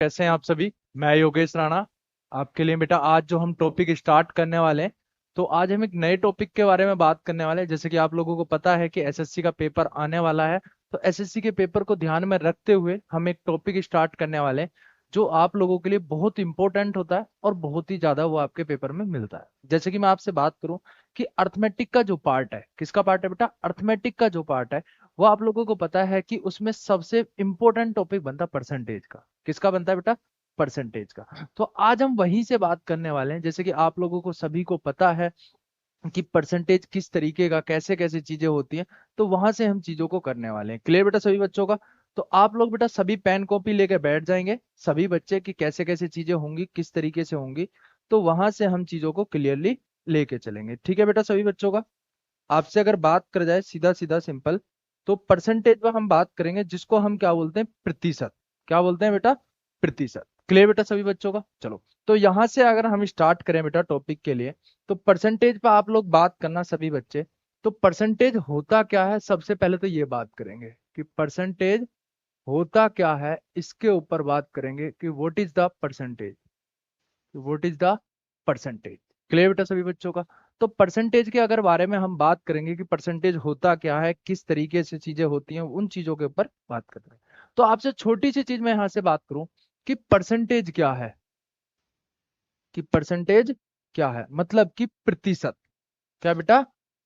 कैसे हैं आप सभी। मैं योगेश राणा आपके लिए बेटा आज जो हम टॉपिक स्टार्ट करने वाले हैं, तो आज हम एक नए टॉपिक के बारे में बात करने वाले हैं। जैसे कि आप लोगों को पता है कि एसएससी का पेपर आने वाला है, तो एसएससी के पेपर को ध्यान में रखते हुए हम एक टॉपिक स्टार्ट करने वाले हैं जो आप लोगों के लिए बहुत इंपॉर्टेंट होता है और बहुत ही ज्यादा वो आपके पेपर में मिलता है। जैसे कि मैं आपसे बात करूं कि अर्थमेटिक का जो पार्ट है, किसका पार्ट है बेटा, अर्थमेटिक का जो पार्ट है, वो आप लोगों को पता है कि उसमें सबसे इंपॉर्टेंट टॉपिक बनता है परसेंटेज का। किसका बनता है बेटा, परसेंटेज का। तो आज हम वहीं से बात करने वाले हैं। जैसे कि आप लोगों को सभी को पता है कि परसेंटेज किस तरीके का, कैसे कैसे चीजें होती हैं, तो वहां से हम चीजों को करने वाले हैं। क्लियर बेटा सभी बच्चों का। तो आप लोग बेटा सभी पेन कॉपी लेके बैठ जाएंगे, सभी बच्चे की कैसे कैसे चीजें होंगी, किस तरीके से होंगी, तो वहां से हम चीजों को क्लियरली लेके चलेंगे। ठीक है बेटा सभी बच्चों का। आपसे अगर बात कर जाए सीधा सीधा सिंपल, तो परसेंटेज पर हम बात करेंगे जिसको हम क्या बोलते हैं, प्रतिशत। क्या बोलते हैं बेटा, प्रतिशत। क्लियर बेटा सभी बच्चों का। चलो, तो यहां से अगर हम स्टार्ट करें बेटा टॉपिक के लिए, तो परसेंटेज पर आप लोग बात करना सभी बच्चे। तो परसेंटेज होता क्या है, सबसे पहले तो ये बात करेंगे कि परसेंटेज होता क्या है, इसके ऊपर बात करेंगे कि what is the percentage, what is the percentage. Clear बेटा सभी बच्चों का। तो परसेंटेज के अगर बारे में हम बात करेंगे कि परसेंटेज होता क्या है, किस तरीके से चीजें होती हैं, उन चीजों के ऊपर बात करते हैं। तो आपसे छोटी सी चीज मैं यहां से बात करूं कि परसेंटेज क्या है, कि परसेंटेज क्या है, मतलब कि प्रतिशत। क्या बेटा,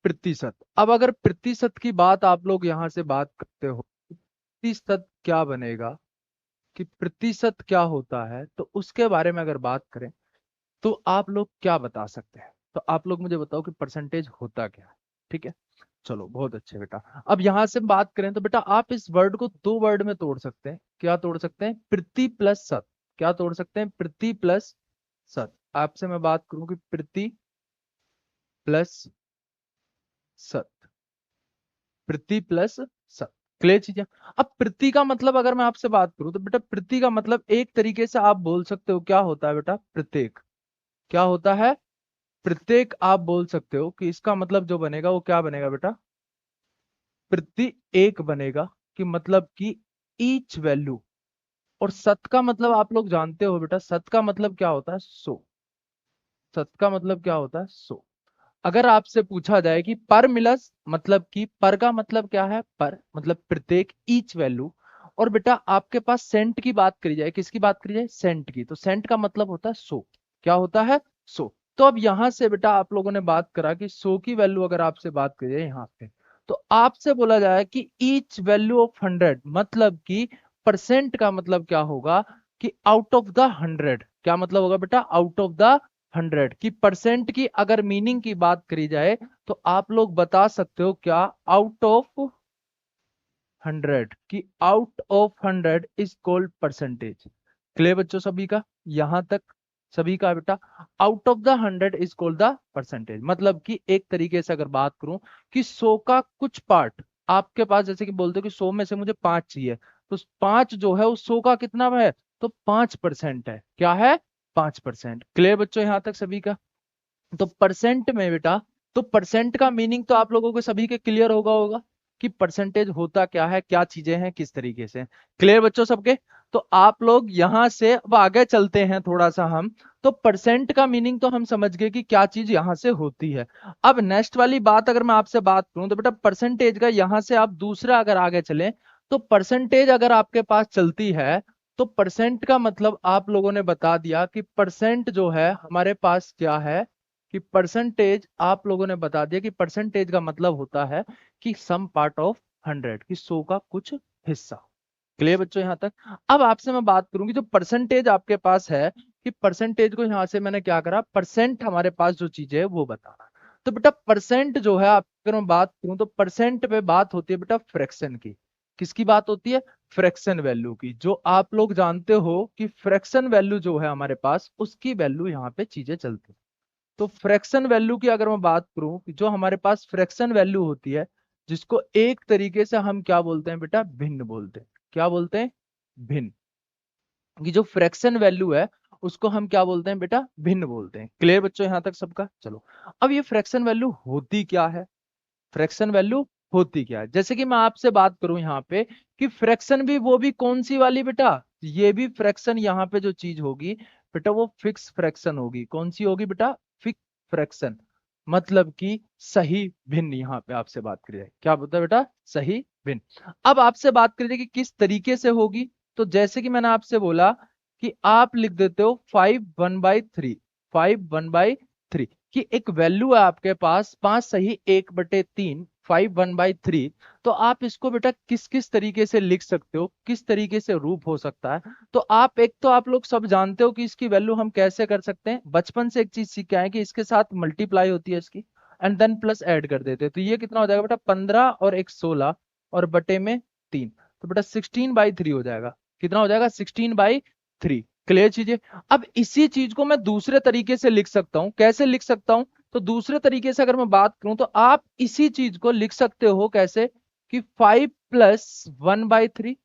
प्रतिशत। अब अगर प्रतिशत की बात आप लोग यहां से बात करते हो, प्रतिशत क्या बनेगा, कि प्रतिशत क्या होता है, तो उसके बारे में अगर बात करें तो आप लोग क्या बता सकते हैं। तो आप लोग मुझे बताओ कि परसेंटेज होता क्या है। ठीक है, चलो बहुत अच्छे बेटा। अब यहां से बात करें तो बेटा आप इस वर्ड को दो वर्ड में तोड़ सकते हैं। क्या तोड़ सकते हैं, प्रति प्लस सत। क्या तोड़ सकते हैं, प्रति प्लस सत। आपसे मैं बात करूं कि प्रति प्लस सत, प्रति प्लस सत। क्लियर चीजें। अब प्रति का मतलब अगर मैं आपसे बात करूं तो बेटा प्रति का मतलब एक तरीके से आप बोल सकते हो क्या होता है बेटा, प्रत्येक। क्या होता है, प्रत्येक। आप बोल सकते हो कि इसका मतलब जो बनेगा वो क्या बनेगा बेटा, प्रति एक बनेगा, कि मतलब कि ईच वैल्यू। और सत का मतलब आप लोग जानते हो बेटा, सत का मतलब क्या होता है, सौ। सत का मतलब क्या होता है, सौ। अगर आपसे पूछा जाए कि पर मिलस, मतलब कि पर का मतलब क्या है, पर मतलब प्रत्येक, ईच वैल्यू। और बेटा आपके पास सेंट की बात करी जाए, किसकी बात करी जाए, सेंट की, तो सेंट का मतलब होता है सौ। क्या होता है, सौ। तो अब यहां से बेटा आप लोगों ने बात करा कि सौ की वैल्यू अगर आपसे बात करी जाए यहाँ पे, तो आपसे बोला जाए कि ईच वैल्यू ऑफ हंड्रेड, मतलब कि परसेंट का मतलब क्या होगा, कि आउट ऑफ द हंड्रेड। क्या मतलब होगा बेटा, आउट ऑफ द हंड्रेड। की परसेंट की अगर मीनिंग की बात करी जाए तो आप लोग बता सकते हो क्या, आउट ऑफ हंड्रेड, की out of hundred is called percentage. Clear बच्चों सभी का, यहां तक सभी का बेटा, out of the hundred is called the percentage. मतलब कि एक तरीके से अगर बात करूं कि 100 का कुछ पार्ट आपके पास, जैसे कि बोलते हो कि 100 में से मुझे 5 चाहिए, तो 5 जो है उस 100 का कितना है, तो 5% है। क्या है, 5%। क्लियर बच्चों यहां तक सभी का। तो परसेंट में बेटा, तो परसेंट का मीनिंग तो आप लोगों को सभी के क्लियर होगा कि परसेंटेज होता क्या है, क्या चीजें हैं, किस तरीके से। क्लियर बच्चों सबके। तो आप लोग यहां से अब आगे चलते हैं थोड़ा सा हम। तो परसेंट का मीनिंग तो हम समझ गए कि क्या चीज यहां से होती है। अब नेक्स्ट वाली बात अगर मैं आपसे बात करूं तो बेटा परसेंटेज का, यहां से आप दूसरा अगर आगे चलें, तो परसेंटेज अगर आपके पास चलती है, तो परसेंट का मतलब आप लोगों ने बता दिया कि परसेंट जो है हमारे पास क्या है, कि परसेंटेज आप लोगों ने बता दिया कि परसेंटेज का मतलब होता है कि सम पार्ट ऑफ हंड्रेड, की 100 का कुछ हिस्सा। क्लियर बच्चों यहां तक। अब आपसे मैं बात करूंगी जो परसेंटेज आपके पास है, कि परसेंटेज को यहां से मैंने क्या करा, परसेंट हमारे पास जो चीज है वो बताना। तो बेटा परसेंट जो है, आप अगर मैं बात करूं तो परसेंट पे बात होती है बेटा फ्रैक्शन की। किसकी बात होती है, फ्रैक्शन वैल्यू की। जो आप लोग जानते हो कि फ्रैक्शन वैल्यू जो है हमारे पास, उसकी वैल्यू यहाँ पे चीजें चलती है। तो फ्रैक्शन वैल्यू की अगर मैं बात करूं कि जो हमारे पास फ्रैक्शन वैल्यू होती है, जिसको एक तरीके से हम क्या बोलते हैं बेटा, भिन्न बोलते हैं। क्या बोलते हैं, भिन्न। कि जो फ्रैक्शन वैल्यू है उसको हम क्या बोलते हैं बेटा, भिन्न बोलते हैं। क्लियर बच्चों यहां तक सबका। चलो, अब ये फ्रैक्शन वैल्यू होती क्या है, फ्रैक्शन वैल्यू होती क्या है। जैसे कि मैं आपसे बात करूं यहाँ पे कि फ्रैक्शन भी वो भी कौन सी वाली बेटा, ये भी फ्रैक्शन, यहाँ पे जो चीज होगी बेटा वो फिक्स फ्रैक्शन होगी। कौन सी होगी बेटा, फिक्स फ्रैक्शन, मतलब कि सही भिन्न। यहाँ पे आपसे बात करी जाए क्या बोलता है बेटा, सही भिन्न। अब आपसे बात करी जाए कि किस तरीके से होगी, तो जैसे कि मैंने आपसे बोला कि आप लिख देते हो 5/1/3, 5/1/3 कि एक वैल्यू है आपके पास 5 सही 1/3, 5/1/3। तो आप इसको बेटा किस किस तरीके से लिख सकते हो, किस तरीके से रूप हो सकता है। तो आप एक तो आप लोग सब जानते हो कि इसकी वैल्यू हम कैसे कर सकते हैं, बचपन से एक चीज सीख के आए कि इसके साथ मल्टीप्लाई होती है इसकी, एंड देन प्लस ऐड कर देते हैं। तो ये कितना हो जाएगा बेटा, 15 और एक 16 और बटे में 3, तो बेटा 16/3 हो जाएगा। कितना हो जाएगा, 16/3। क्लियर चीजें। अब इसी चीज को मैं दूसरे तरीके से लिख सकता हूं, कैसे लिख सकता हूं, तो दूसरे तरीके से अगर मैं बात करूं तो आप इसी चीज को लिख सकते हो कैसे, कि 5+1/3,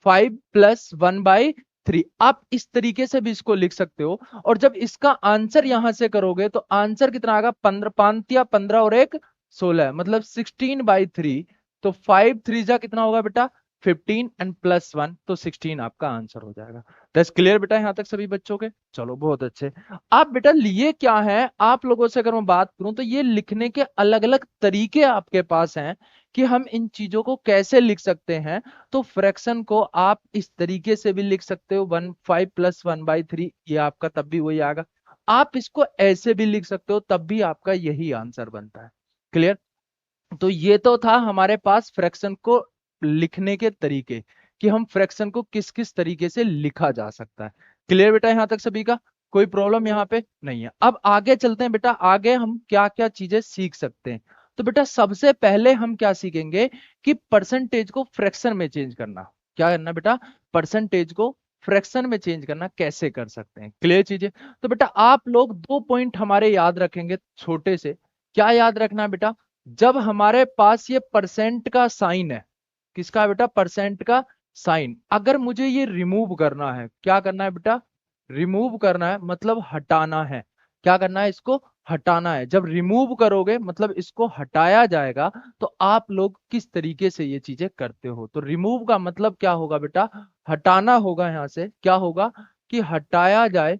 5+1/3, आप इस तरीके से भी इसको लिख सकते हो। और जब इसका आंसर यहां से करोगे तो आंसर कितना आएगा, 15, 5 या 15 और एक 16, मतलब 16/3। तो 5 3 कितना होगा बेटा, 15 एंड +1, तो 16 आपका आंसर हो जाएगा। दस क्लियर बेटा यहां तक सभी बच्चों के, चलो बहुत अच्छे। आप बेटा लिए क्या है, आप लोगों से अगर मैं बात करूं तो ये लिखने के अलग अलग तरीके आपके पास हैं कि हम इन चीजों को कैसे लिख सकते हैं। तो फ्रैक्शन को आप इस तरीके से भी लिख सकते हो, 5+1/3, ये आपका तब भी वही आएगा। आप इसको ऐसे भी लिख सकते हो, तब भी आपका यही आंसर बनता है। क्लियर। तो ये तो था हमारे पास फ्रैक्शन को लिखने के तरीके, कि हम फ्रैक्शन को किस किस तरीके से लिखा जा सकता है। क्लियर बेटा यहां तक सभी का, कोई प्रॉब्लम यहाँ पे नहीं है। अब आगे चलते हैं बेटा, आगे हम क्या क्या चीजें सीख सकते हैं। तो बेटा सबसे पहले हम क्या सीखेंगे कि परसेंटेज को फ्रैक्शन में चेंज करना। क्या करना बेटा, परसेंटेज को फ्रैक्शन में चेंज करना कैसे कर सकते हैं। क्लियर चीजें। तो बेटा आप लोग 2 पॉइंट हमारे याद रखेंगे छोटे से। क्या याद रखना बेटा, जब हमारे पास ये परसेंट का साइन है, किसका है बेटा, परसेंट का साइन, अगर मुझे ये रिमूव करना है, क्या करना है बेटा, रिमूव करना है मतलब हटाना है। क्या करना है, इसको हटाना है। जब रिमूव करोगे मतलब इसको हटाया जाएगा, तो आप लोग किस तरीके से ये चीजें करते हो। तो रिमूव का मतलब क्या होगा बेटा, हटाना होगा। यहां से क्या होगा कि हटाया जाए,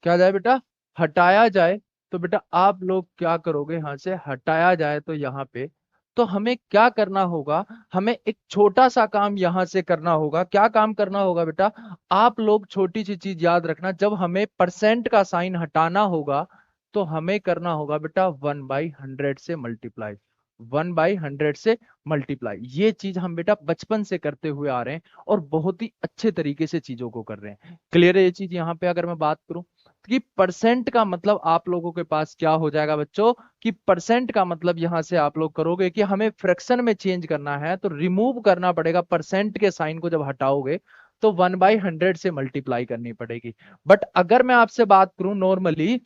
क्या जाए बेटा, हटाया जाए। तो बेटा आप लोग क्या करोगे, यहां से हटाया जाए तो यहाँ पे, तो हमें क्या करना होगा, हमें एक छोटा सा काम यहां से करना होगा। क्या काम करना होगा बेटा, आप लोग छोटी सी चीज याद रखना, जब हमें परसेंट का साइन हटाना होगा तो हमें करना होगा बेटा 1/100 से मल्टीप्लाई, 1/100 से मल्टीप्लाई। ये चीज हम बेटा बचपन से करते हुए आ रहे हैं और बहुत ही अच्छे तरीके से चीजों को कर रहे हैं। क्लियर है ये चीज। यहाँ पे अगर मैं बात करूं कि परसेंट का मतलब आप लोगों के पास क्या हो जाएगा बच्चों, कि परसेंट का मतलब यहां से आप लोग करोगे कि हमें फ्रैक्शन में चेंज करना है तो रिमूव करना पड़ेगा, परसेंट के साइन को जब हटाओगे तो 1/100 से मल्टीप्लाई करनी पड़ेगी। बट अगर मैं आपसे बात करूं नॉर्मली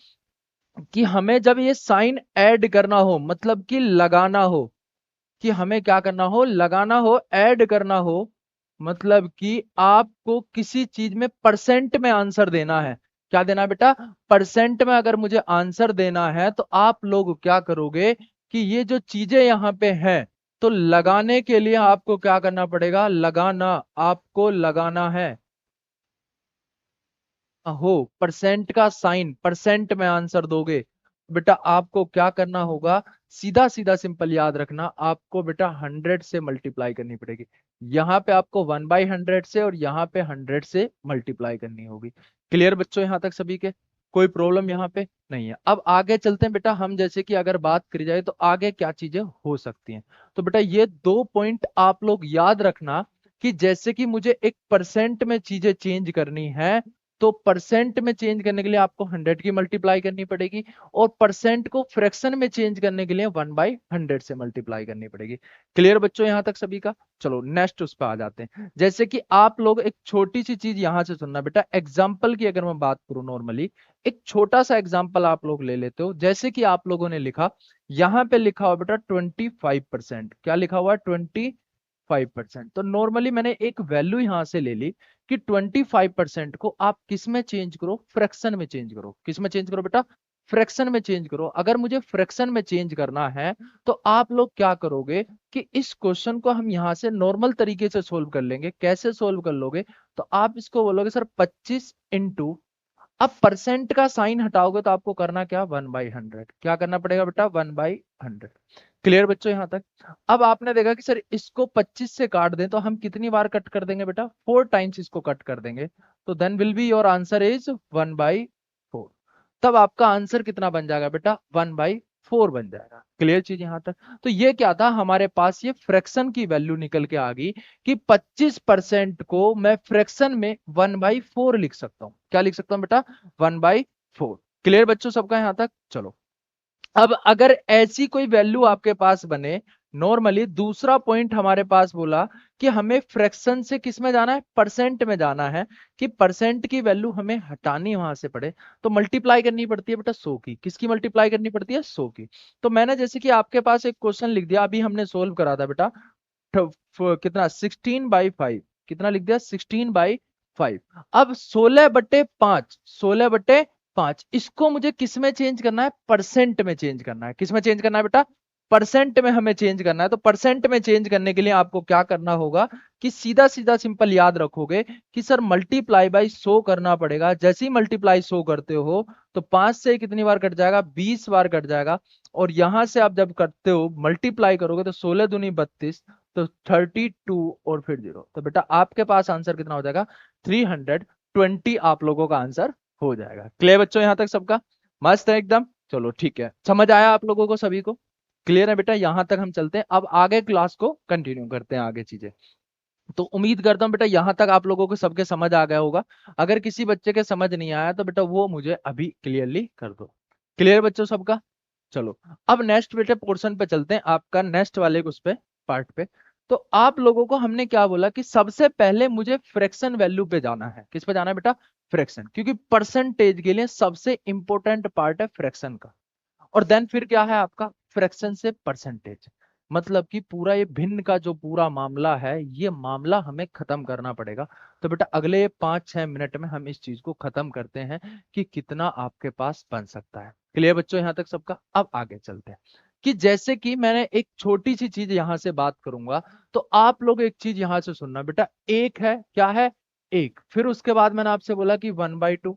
कि हमें जब ये साइन ऐड करना हो, मतलब कि लगाना हो, कि हमें क्या करना हो, लगाना हो, ऐड करना हो, मतलब कि आपको किसी चीज में परसेंट में आंसर देना है। क्या देना है बेटा, परसेंट में अगर मुझे आंसर देना है तो आप लोग क्या करोगे कि ये जो चीजें यहां पे हैं, तो लगाने के लिए आपको क्या करना पड़ेगा, लगाना, आपको लगाना है हो परसेंट का साइन, परसेंट में आंसर दोगे बेटा आपको क्या करना होगा, सीधा सीधा सिंपल याद रखना, आपको बेटा 100 से मल्टीप्लाई करनी पड़ेगी। यहाँ पे आपको 1/100 से और यहाँ पे 100 से मल्टीप्लाई करनी होगी। क्लियर बच्चों यहाँ तक सभी के, कोई प्रॉब्लम यहाँ पे नहीं है। अब आगे चलते हैं बेटा हम, जैसे कि अगर बात करी जाए तो आगे क्या चीजें हो सकती हैं। तो बेटा ये 2 पॉइंट आप लोग याद रखना कि जैसे कि मुझे एक परसेंट में चीजें चेंज करनी है, तो परसेंट में चेंज करने के लिए आपको 100 की मल्टीप्लाई करनी पड़ेगी, और परसेंट को फ्रैक्शन में चेंज करने के लिए 1/100 से मल्टीप्लाई करनी पड़ेगी। क्लियर बच्चों यहां तक सभी का। चलो नेक्स्ट उस पर आ जाते हैं। जैसे कि आप लोग एक छोटी सी चीज यहां से सुनना बेटा, एग्जाम्पल की अगर मैं बात करूं नॉर्मली, एक छोटा सा एग्जाम्पल आप लोग ले लेते हो। जैसे कि आप लोगों ने लिखा, यहां पे लिखा हुआ बेटा 25%, क्या लिखा हुआ है, 25%। तो नॉर्मली मैंने एक वैल्यू यहां से ले ली कि 25% को आप किस में चेंज करो, फ्रैक्शन में चेंज करो। किस में चेंज करो बेटा, फ्रैक्शन में चेंज करो। अगर मुझे फ्रैक्शन में चेंज करना है तो आप लोग क्या करोगे कि इस क्वेश्चन को हम यहाँ से नॉर्मल तरीके से सोल्व कर लेंगे। कैसे सोल्व कर लोगे? तो आप इसको बोलोगे सर 25 इंटू, अब परसेंट का साइन हटाओगे तो आपको करना क्या, 1/100। क्या करना पड़ेगा बेटा, 1/100। क्लियर बच्चों यहाँ तक? अब आपने देखा कि सर इसको 25 से काट दें तो हम कितनी बार कट कर देंगे बेटा, 4 टाइम्स इसको कट कर देंगे। तो then will be your answer is 1/4। तब आपका आंसर कितना बन जाएगा बेटा, 1/4 बन जाएगा। क्लियर चीज यहाँ तक? तो ये क्या था, हमारे पास ये फ्रैक्शन की वैल्यू निकल के आ गई कि 25% को मैं फ्रैक्शन में 1/4 लिख सकता हूं। क्या लिख सकता हूं बेटा, 1/4। क्लियर बच्चों सबका यहाँ तक? चलो, अब अगर ऐसी कोई वैल्यू आपके पास बने, नॉर्मली दूसरा पॉइंट हमारे पास बोला कि हमें फ्रैक्शन से किस में जाना है, परसेंट में जाना है, कि परसेंट की वैल्यू हमें हटानी वहां से पड़े तो मल्टीप्लाई करनी पड़ती है बेटा 100 की। किसकी मल्टीप्लाई करनी पड़ती है, 100 की। तो मैंने जैसे कि आपके पास एक क्वेश्चन लिख दिया, अभी हमने सोल्व करा था बेटा, कितना 16/5, कितना लिख दिया 16/5। अब 16/5, 16/5 इसको मुझे किस में चेंज करना है, परसेंट में चेंज करना है। किस में चेंज करना है बेटा, परसेंट में हमें चेंज करना है। तो परसेंट में चेंज करने के लिए आपको क्या करना होगा कि सीधा सीधा सिंपल याद रखोगे कि सर मल्टीप्लाई बाई 100 करना पड़ेगा। जैसे ही मल्टीप्लाई 100 करते हो तो 5 से कितनी बार कट जाएगा, 20 बार कट जाएगा। और यहां से आप जब करते हो मल्टीप्लाई करोगे तो 16 दूनी 32, तो 32 और फिर 0। तो बेटा आपके पास आंसर कितना हो जाएगा, 320 आप लोगों का आंसर हो जाएगा। क्लियर बच्चों यहाँ तक सबका? मस्त है एकदम। चलो ठीक है, समझ आया आप लोगों को सभी को? क्लियर है बेटा? यहां तक हम चलते हैं, अब आगे क्लास को कंटिन्यू करते हैं, आगे चीजें। तो उम्मीद करता हूं बेटा यहां तक आप लोगों को सबके समझ आ गया होगा। अगर किसी बच्चे के समझ नहीं आया तो बेटा वो मुझे अभी क्लियरली कर दो। क्लियर बच्चों सबका? चलो, अब नेक्स्ट बेटे पोर्शन पे चलते हैं, आपका नेक्स्ट वाले उस पे, पार्ट पे। तो आप लोगों को हमने क्या बोला कि सबसे पहले मुझे फ्रैक्शन वैल्यू पे जाना है। किस पे जाना है बेटा, फ्रैक्शन, क्योंकि परसेंटेज के लिए सबसे इंपॉर्टेंट पार्ट है फ्रैक्शन का। और देन फिर क्या है आपका, फ्रैक्शन से परसेंटेज। मतलब कि पूरा ये भिन्न का जो पूरा मामला है, ये मामला हमें खत्म करना पड़ेगा। तो बेटा अगले 5-6 मिनट में हम इस चीज को खत्म करते हैं कि कितना आपके पास बन सकता है। क्लियर बच्चों यहाँ तक सबका? अब आगे चलते हैं कि जैसे कि मैंने एक छोटी सी चीज यहां से बात करूंगा, तो आप लोग एक चीज यहां से सुनना बेटा। एक है, क्या है, एक, फिर उसके बाद मैंने आपसे बोला कि 1/2,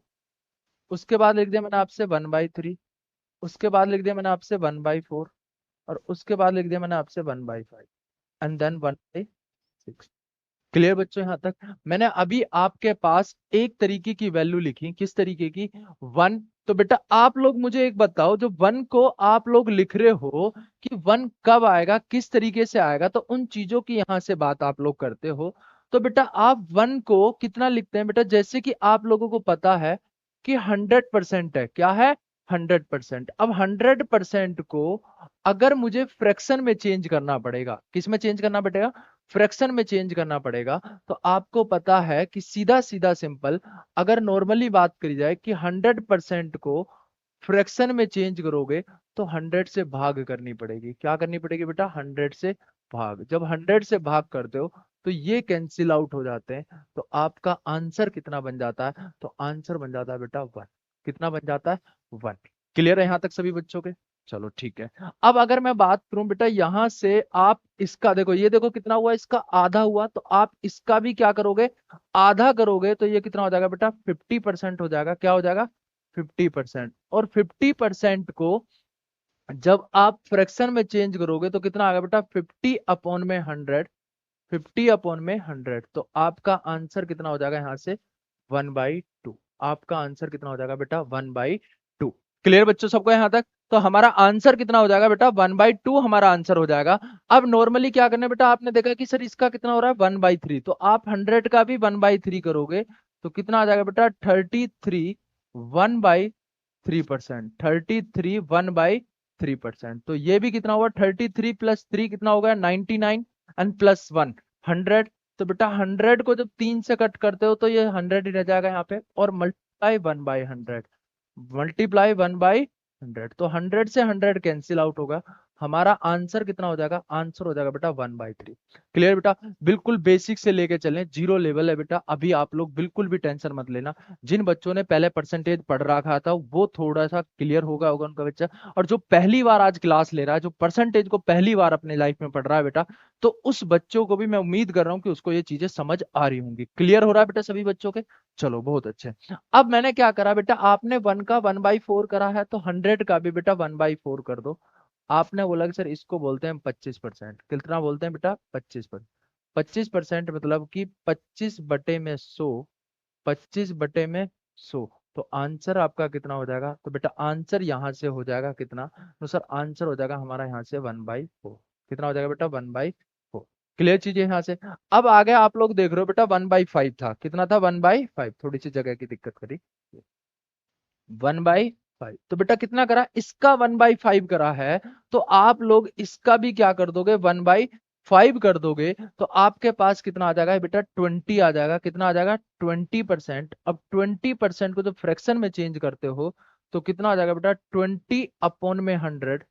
उसके बाद लिख दिया मैंने आपसे 1/3, उसके बाद लिख दिया मैंने आपसे 1/4, और उसके बाद लिख दिया मैंने आपसे 1/5, एंड देन 1/6। क्लियर बच्चों यहाँ तक? मैंने अभी आपके पास एक तरीके की वैल्यू लिखी, किस तरीके की, 1। तो बेटा आप लोग मुझे एक बताओ, जो 1 को आप लोग लिख रहे हो कि 1 कब आएगा, किस तरीके से आएगा, तो उन चीजों की यहां से बात आप लोग करते हो। तो बेटा आप 1 को कितना लिखते हैं बेटा, जैसे कि आप लोगों को पता है कि 100% है, क्या है, 100%। अब 100% को अगर मुझे फ्रैक्शन में चेंज करना पड़ेगा, किस में चेंज करना पड़ेगा, फ्रैक्शन में चेंज करना पड़ेगा। तो आपको पता है कि सीधा सीधा सिंपल, अगर नॉर्मली बात करी जाए कि 100% को फ्रैक्शन में चेंज करोगे तो 100 से भाग करनी पड़ेगी। क्या करनी पड़ेगी बेटा, 100 से भाग। जब 100 से भाग करते हो तो ये कैंसिल आउट हो जाते हैं। तो आपका आंसर कितना बन जाता है, तो आंसर बन जाता है बेटा 1। कितना बन जाता है, 1। क्लियर है यहाँ तक सभी बच्चों के? चलो ठीक है। अब अगर मैं बात करूं बेटा यहां से, आप इसका देखो, ये देखो कितना हुआ, इसका आधा हुआ, तो आप इसका भी क्या करोगे, आधा करोगे तो ये कितना हो जाएगा बेटा, 50% हो जाएगा। क्या हो जाएगा, 50%। और 50% को जब आप फ्रैक्शन में चेंज करोगे तो कितना आएगा बेटा, 50/100, 50/100। तो आपका आंसर कितना हो जाएगा यहाँ से, 1/2। आपका आंसर कितना हो जाएगा बेटा, 1/2। क्लियर बच्चों सबको यहाँ तक? तो हमारा आंसर कितना हो जाएगा बेटा, 1/2 हमारा आंसर हो जाएगा। अब नॉर्मली क्या करना है बेटा, आपने देखा कि सर इसका कितना हो रहा है, 1/3, तो आप 100 का भी 1/3 करोगे तो कितना आ जाएगा बेटा, 33 1/3%, 33 1/3%। तो ये भी कितना होगा, 33 + 3 कितना होगा, 99, एंड +1 100। तो बेटा 100 को जब 3 से कट करते हो तो ये 100 ही रह जाएगा यहाँ पे, और मल्टीप्लाई 1/100, मल्टीप्लाई 1/100। तो 100 से 100 कैंसिल आउट होगा, हमारा आंसर कितना हो जाएगा, आंसर हो जाएगा बेटा 1/3। क्लियर बेटा, बिल्कुल बेसिक से लेके चलें, जीरो लेवल है बेटा, अभी आप लोग बिल्कुल भी टेंशन मत लेना। जिन बच्चों ने पहले परसेंटेज पढ़ रखा था वो थोड़ा सा क्लियर होगा उनका बच्चा, और जो पहली बार आज क्लास ले रहा है, जो परसेंटेज को पहली बार अपने लाइफ में पढ़ रहा है बेटा, तो उस बच्चों को भी मैं उम्मीद कर रहा हूँ कि उसको ये चीजें समझ आ रही होंगी। क्लियर हो रहा है बेटा सभी बच्चों के? चलो बहुत अच्छे। अब मैंने क्या करा बेटा, आपने 1 का 1/4 करा है, तो 100 का भी बेटा 1/4 कर दो। आपने बोला कि सर इसको बोलते हैं 25%, कितना बोलते हैं बेटा, 25%। 25% मतलब कि 25/100, 25/100। तो आंसर आपका कितना हो जाएगा, तो बेटा आंसर यहां से हो जाएगा कितना, तो सर आंसर हो जाएगा हमारा यहाँ से 1/4। कितना हो जाएगा बेटा, 1/4। क्लियर चीजें यहाँ से। अब आगे आप लोग देख रहे हो बेटा 1/5 था, कितना था, 1/5, थोड़ी सी जगह की दिक्कत करी, 1/5। तो बेटा कितना करा, इसका 1/5 करा है, तो आप लोग इसका भी क्या कर दोगे, 1/5 कर दोगे, तो आपके पास कितना आ जाएगा बेटा, 20 आ जाएगा। कितना आ जाएगा, 20%। अब 20% को जब फ्रैक्शन में चेंज करते हो तो कितना आ जाएगा बेटा, 20/100।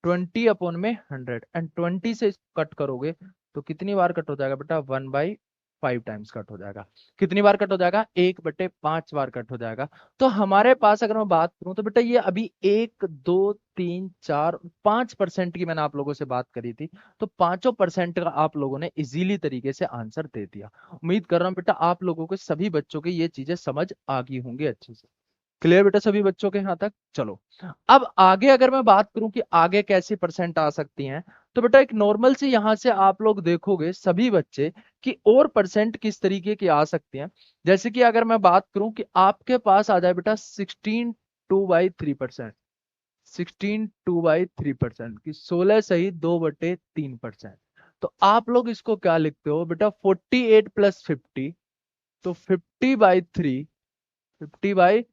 20/100 एंड 20 से कट करोगे तो कितनी बार कट हो जाएगा बेटा, 1/5 टाइम्स कट हो जाएगा। कितनी बार कट हो जाएगा, 1/5 बार कट हो जाएगा। तो हमारे पास अगर मैं बात करूं तो बेटा ये अभी 1 2 3 4 5% की मैंने आप लोगों से बात करी थी, तो 5% का आप लोगों ने इजीली तरीके से आंसर दे दिया। उम्मीद कर रहा हूं बेटा आप लोगों को सभी बच्चों की ये चीजें समझ आ गई होंगी अच्छे से। क्लियर बेटा सभी बच्चों के यहाँ तक? चलो अब आगे अगर मैं बात करूं कि आगे कैसी परसेंट आ सकती हैं, तो बेटा एक नॉर्मल से यहां से आप लोग देखोगे सभी बच्चे कि और परसेंट किस तरीके की आ सकती हैं। जैसे कि अगर मैं बात करूं कि आपके पास आ जाए बेटा 16/2/3%, 16/2/3% की 16 सही 2/3%। तो आप लोग इसको क्या लिखते हो बेटा, 48 + 50, तो 50/3, 50/3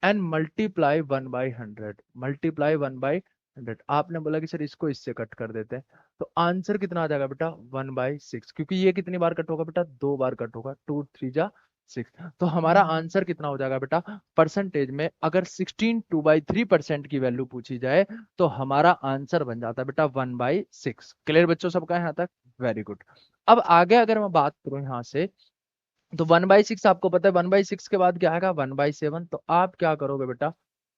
एंड मल्टीप्लाई 1/100, मल्टीप्लाई 1/100। आपने बोला कि सर इसको इससे कट कर देते हैं, तो आंसर कितना आ जाएगा बेटा, 1/6, क्योंकि ये कितनी बार कट होगा बेटा, 2 बार कट होगा, 2 3 जा 6। तो हमारा आंसर कितना हो जाएगा बेटा, परसेंटेज में अगर 16/2/3% की वैल्यू पूछी जाए तो हमारा आंसर बन जाता है बेटा 1/6। क्लियर बच्चों सबका यहाँ तक? Very good. अब आगे अगर मैं बात करूं यहाँ से, तो 1/6 आपको पता है, 1/6 के बाद क्या आएगा, 1/7। तो आप क्या करोगे बेटा,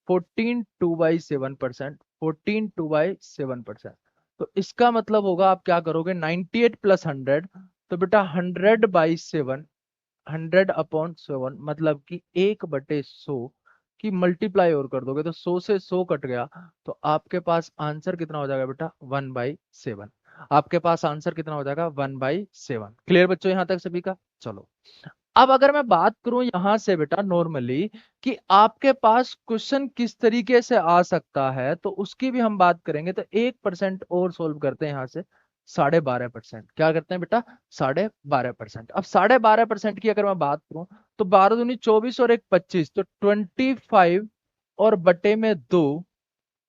14/2/7%, 14/2/7%। तो इसका मतलब होगा आप क्या करोगे, 98 + 100, तो बेटा 100/7, 100/7 मतलब कि 1/100 की मल्टीप्लाई और कर दोगे तो 100 से 100 कट गया, तो आपके पास आंसर कितना हो जाएगा बेटा, 1/7। आपके पास आंसर कितना हो जाएगा, 1/7। क्लियर बच्चों यहाँ तक सभी का? चलो अब अगर मैं बात करूं यहां से बेटा नॉर्मली कि आपके पास क्वेश्चन किस तरीके से आ सकता है, तो उसकी भी हम बात करेंगे। तो 1% और सोल्व करते हैं यहां से, 12.5%। क्या करते हैं बेटा, 12.5%। अब 12.5% की अगर मैं बात करूं तो 12 दूनी 24 और 1 25, तो 25 और बटे में 2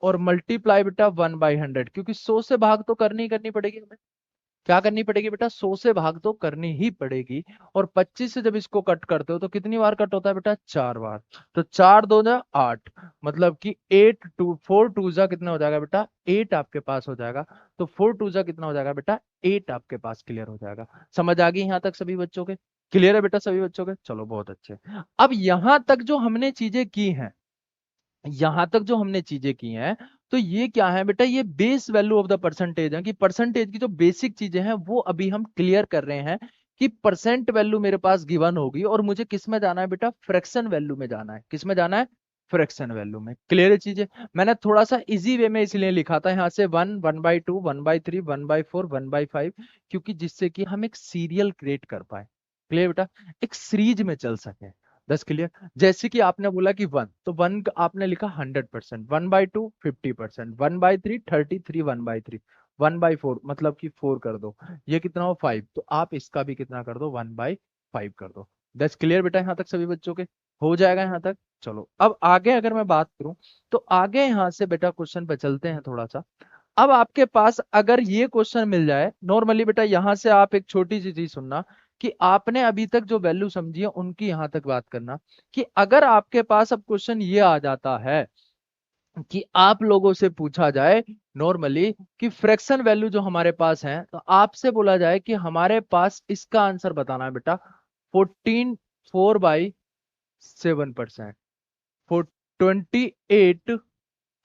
और मल्टीप्लाई बेटा 1/100, क्योंकि 100 से भाग तो करनी ही करनी पड़ेगी हमें। क्या करनी पड़ेगी बेटा, 100 से भाग तो करनी ही पड़ेगी। और 25 से जब इसको कट करते हो तो कितनी बार कट होता है बेटा, 4 बार। तो 4 2 जा 8, मतलब कि 4 2 जा कितना हो जाएगा बेटा, 8 आपके पास हो जाएगा। तो 4 2 जा कितना हो जाएगा बेटा, 8 आपके पास क्लियर हो जाएगा। समझ आ गई यहाँ तक सभी बच्चों के? क्लियर है बेटा सभी बच्चों के? चलो बहुत अच्छे। अब यहां तक जो हमने चीजें की हैं, यहां तक जो हमने चीजें की हैं, तो ये क्या है बेटा, ये base value of the percentage है, कि परसेंटेज की जो बेसिक चीजें हैं वो अभी हम क्लियर कर रहे हैं कि परसेंट वैल्यू मेरे पास गिवन होगी और मुझे किस में जाना है बेटा, फ्रैक्शन वैल्यू में जाना है। किस में जाना है, फ्रैक्शन वैल्यू में। क्लियर है चीजें? मैंने थोड़ा सा इजी वे में इसलिए लिखा था यहाँ से 1, 1/2, 1/3, 1/4, 1/5, क्योंकि जिससे कि हम एक सीरियल क्रिएट कर पाए। क्लियर बेटा, एक सीरीज में चल सके। 10 क्लियर। जैसे कि आपने बोला कि 1, तो 1 आपने लिखा 100%, 1/2 50%, 1/3 33, 1/3, 1/4 मतलब कि 4 कर दो, ये कितना हो 5, तो आप इसका भी कितना कर दो, 1/5 कर दो। 10 क्लियर बेटा यहाँ तक सभी बच्चों के? हो जाएगा यहाँ तक? चलो अब आगे अगर मैं बात करूं तो आगे यहाँ से बेटा क्वेश्चन पे चलते हैं थोड़ा सा। अब आपके पास अगर ये क्वेश्चन मिल जाए नॉर्मली बेटा, यहां से आप एक छोटी सी चीज सुनना कि आपने अभी तक जो वैल्यू समझी है उनकी यहां तक बात करना, कि अगर आपके पास अब क्वेश्चन ये आ जाता है कि आप लोगों से पूछा जाए नॉर्मली कि फ्रैक्शन वैल्यू जो हमारे पास है, तो आपसे बोला जाए कि हमारे पास इसका आंसर बताना है बेटा 14 4/7%, 28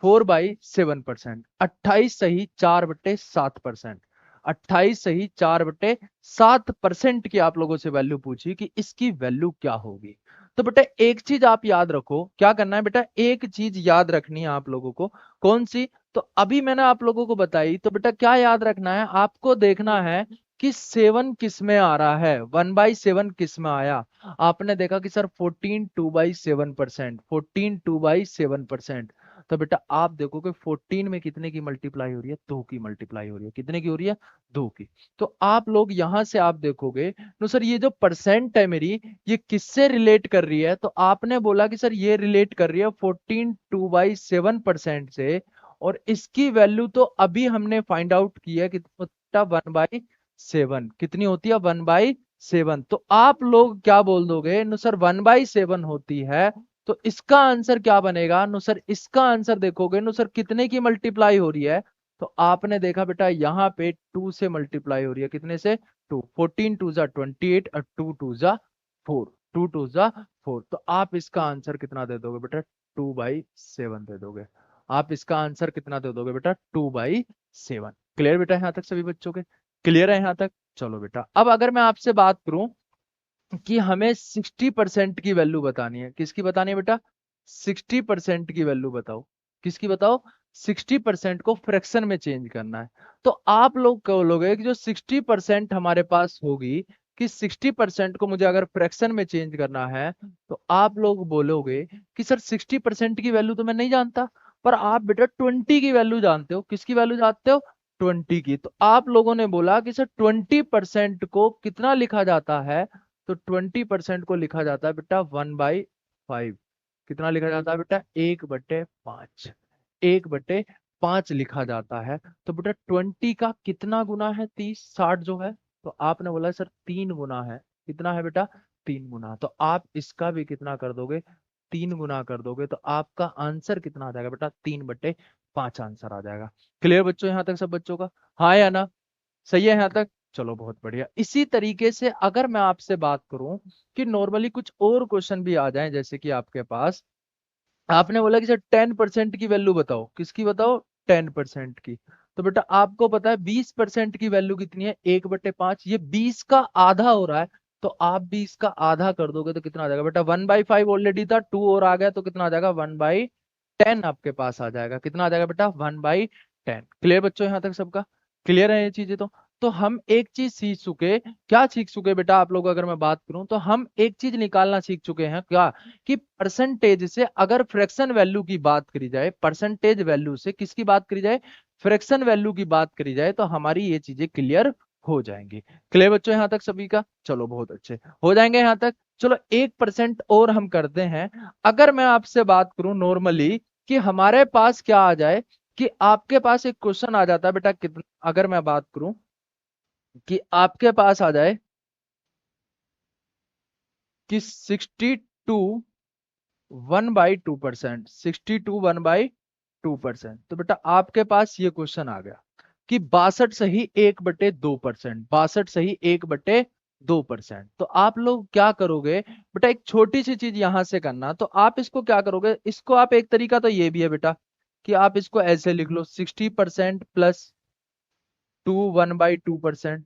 4/7%, 28 सही 4/7%, 28 सही 4/7% की आप लोगों से वैल्यू पूछी कि इसकी वैल्यू क्या होगी। तो बेटा एक चीज आप याद रखो, क्या करना है बेटा, एक चीज याद रखनी है आप लोगों को। कौन सी? तो अभी मैंने आप लोगों को बताई, तो बेटा क्या याद रखना है, आपको देखना है कि 7 किस में आ रहा है, 1/7 किस में आया। आपने देखा कि सर 14 2/7%, 14 2/7%। तो बेटा आप देखोगे 14 में कितने की मल्टीप्लाई हो रही है, 2 की मल्टीप्लाई हो रही है, कितने की हो रही है, 2 की। तो आप लोग यहां से आप देखोगे तो सर ये जो परसेंट है मेरी, ये किससे रिलेट कर रही है, तो आपने बोला कि सर ये रिलेट कर रही है 14 2/7% से। और इसकी वैल्यू तो अभी हमने फाइंड आउट की है कि 1/7 कितनी होती है, 1/7। तो आप लोग क्या बोल दोगे, नो सर 1/7 होती है, तो इसका आंसर क्या बनेगा, नो सर इसका आंसर देखोगे, नो सर कितने की मल्टीप्लाई हो रही है। तो आपने देखा बेटा यहाँ पे 2 से मल्टीप्लाई हो रही है, कितने से, 2, 14 2 जा 28 और 2 2 जा 4, 2 2 जा 4। तो आप इसका आंसर कितना दे दोगे बेटा, 2/7 दे दोगे। आप इसका आंसर कितना दे दोगे बेटा, 2/7। क्लियर बेटा यहाँ तक सभी बच्चों के? क्लियर है यहाँ तक? चलो बेटा अब अगर मैं आपसे बात करूं कि हमें 60% की वैल्यू बतानी है, किसकी बतानी है बेटा, 60% की वैल्यू बताओ, किसकी बताओ, 60% को फ्रैक्शन में चेंज करना है। तो आप लोग बोलोगे कि जो 60% हमारे पास होगी, कि 60% को मुझे अगर फ्रैक्शन में चेंज करना है, तो आप लोग बोलोगे कि सर 60% की वैल्यू तो मैं नहीं जानता, पर आप बेटा 20 की वैल्यू जानते हो, किसकी वैल्यू जानते हो, 20 की। तो आप लोगों ने बोला कि सर 20% को कितना लिखा जाता है, तो 20% को लिखा जाता है बेटा 1/5। कितना लिखा जाता है बेटा, 1/5, 1/5 लिखा जाता है। तो बेटा 20 का कितना गुना है, 30, 60 जो है। तो आपने बोला सर 3 गुना है, कितना है बेटा, 3 गुना। तो आप इसका भी कितना कर दोगे, 3 गुना कर दोगे, तो आपका आंसर कितना आ जाएगा बेटा, 3/5 आंसर आ जाएगा। क्लियर बच्चों यहाँ तक सब बच्चों का? हाँ या ना? सही है यहाँ तक? चलो बहुत बढ़िया। इसी तरीके से अगर मैं आपसे बात करूं कि नॉर्मली कुछ और क्वेश्चन भी आ जाएं, जैसे कि आपके पास आपने बोला कि सर 10% की वैल्यू बताओ, किसकी बताओ, 10% की। तो बेटा आपको पता है 20% की वैल्यू कितनी है, 1/5, ये 20 का आधा हो रहा है। तो आप भी इसका आधा कर दोगे तो कितना आ जाएगा बेटा, 1/5 ऑलरेडी था, 2 और आ गया तो कितना आ जाएगा, 1/10 आपके पास आ जाएगा। कितना आ जाएगा बेटा, 1/10। क्लियर बच्चों यहाँ तक सबका? क्लियर है ये चीजें? तो हम एक चीज सीख चुके, क्या सीख चुके बेटा आप लोग, अगर मैं बात करूं तो हम एक चीज निकालना सीख चुके हैं, क्या, कि परसेंटेज से अगर फ्रैक्शन वैल्यू की बात करी जाए, परसेंटेज वैल्यू से किसकी बात करी जाए, फ्रैक्शन वैल्यू की बात करी जाए, तो हमारी ये चीजें क्लियर हो जाएंगी। क्लियर बच्चों यहाँ तक सभी का? चलो बहुत अच्छे हो जाएंगे यहाँ तक। चलो 1% और हम करते हैं। अगर मैं आपसे बात करूं नॉर्मली कि हमारे पास क्या आ जाए, कि आपके पास एक क्वेश्चन आ जाता है बेटा, कितना, अगर मैं बात करूं कि आपके पास आ जाए कि 62 1/2%, 62 1/2%। तो बेटा आपके पास ये क्वेश्चन आ गया कि 62 सही 1/2%, 62 सही 1/2%। तो आप लोग क्या करोगे बेटा, एक छोटी सी चीज यहां से करना, तो आप इसको क्या करोगे, इसको आप, एक तरीका तो ये भी है बेटा कि आप इसको ऐसे लिख लो, 60% प्लस 2 1/2%,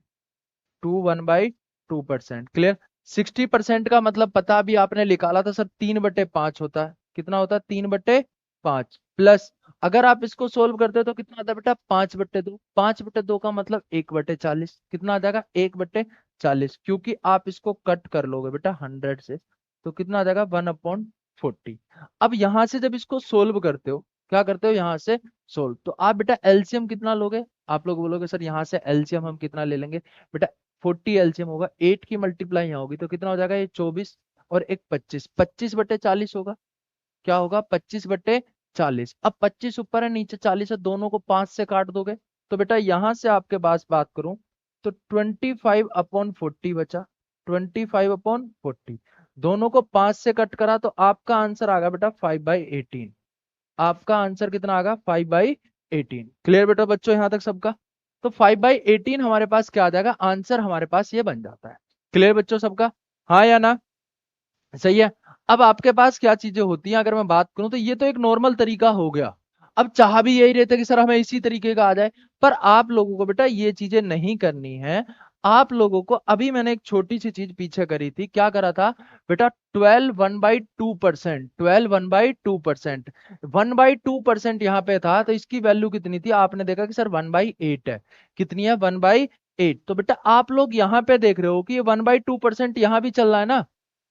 2 1/2%। क्लियर? 60% का मतलब पता भी आपने निकाला था सर, 3/5 होता है। कितना होता है, 3/5 प्लस, अगर आप इसको सोल्व करते हो तो कितना आता है बेटा, 5/2। 5/2 का मतलब 1/40। कितना आ जाएगा, 1/40, क्योंकि आप इसको कट कर लोगे बेटा 100 से, तो कितना आ जाएगा, 1/40। अब यहां से जब इसको सोल्व करते हो, क्या करते हो, यहां से सोल्व, तो आप बेटा एलसीएम कितना लोगे, आप लोग बोलोगे सर यहाँ से एलसीएम हम कितना ले लेंगे बेटा, 40 एलसीएम होगा, 8 की मल्टीप्लाई यहाँ होगी तो कितना हो जाएगा, ये 24 और एक 25, 25/40 होगा। क्या होगा, 25/40। अब 25 ऊपर है, नीचे 40 है, दोनों को 5 से काट दोगे, तो बेटा यहां से आपके पास बात करूं तो 25/40 बचा, 25/40। दोनों को 5 से कट करा तो आपका आंसर आ गया बेटा 5/18। आपका आंसर कितना आ गया, 5/18। 18। क्लियर बेटा बच्चों यहां तक सबका? तो 5/18 हमारे पास क्या आ जाएगा, आंसर हमारे पास ये बन जाता है। क्लियर बच्चों सबका? हाँ या ना? सही है। अब आपके पास क्या चीजें होती हैं, अगर मैं बात करूं तो ये तो एक नॉर्मल तरीका हो गया। अब चाह भी यही रहता है कि सर हमें इसी तरीके का आ जाए, पर आप लोगों को बेटा ये चीजें नहीं करनी है। आप लोगों को अभी मैंने एक छोटी सी चीज पीछे करी थी, क्या करा था बेटा, 12 1/2%, 12 1/2%, 1/2% यहाँ पे था, तो इसकी वैल्यू कितनी थी, आपने देखा कि सर 1/8 है। कितनी है, 1/8। तो बेटा आप लोग यहाँ पे देख रहे हो कि ये 1/2% यहाँ भी चल रहा है ना,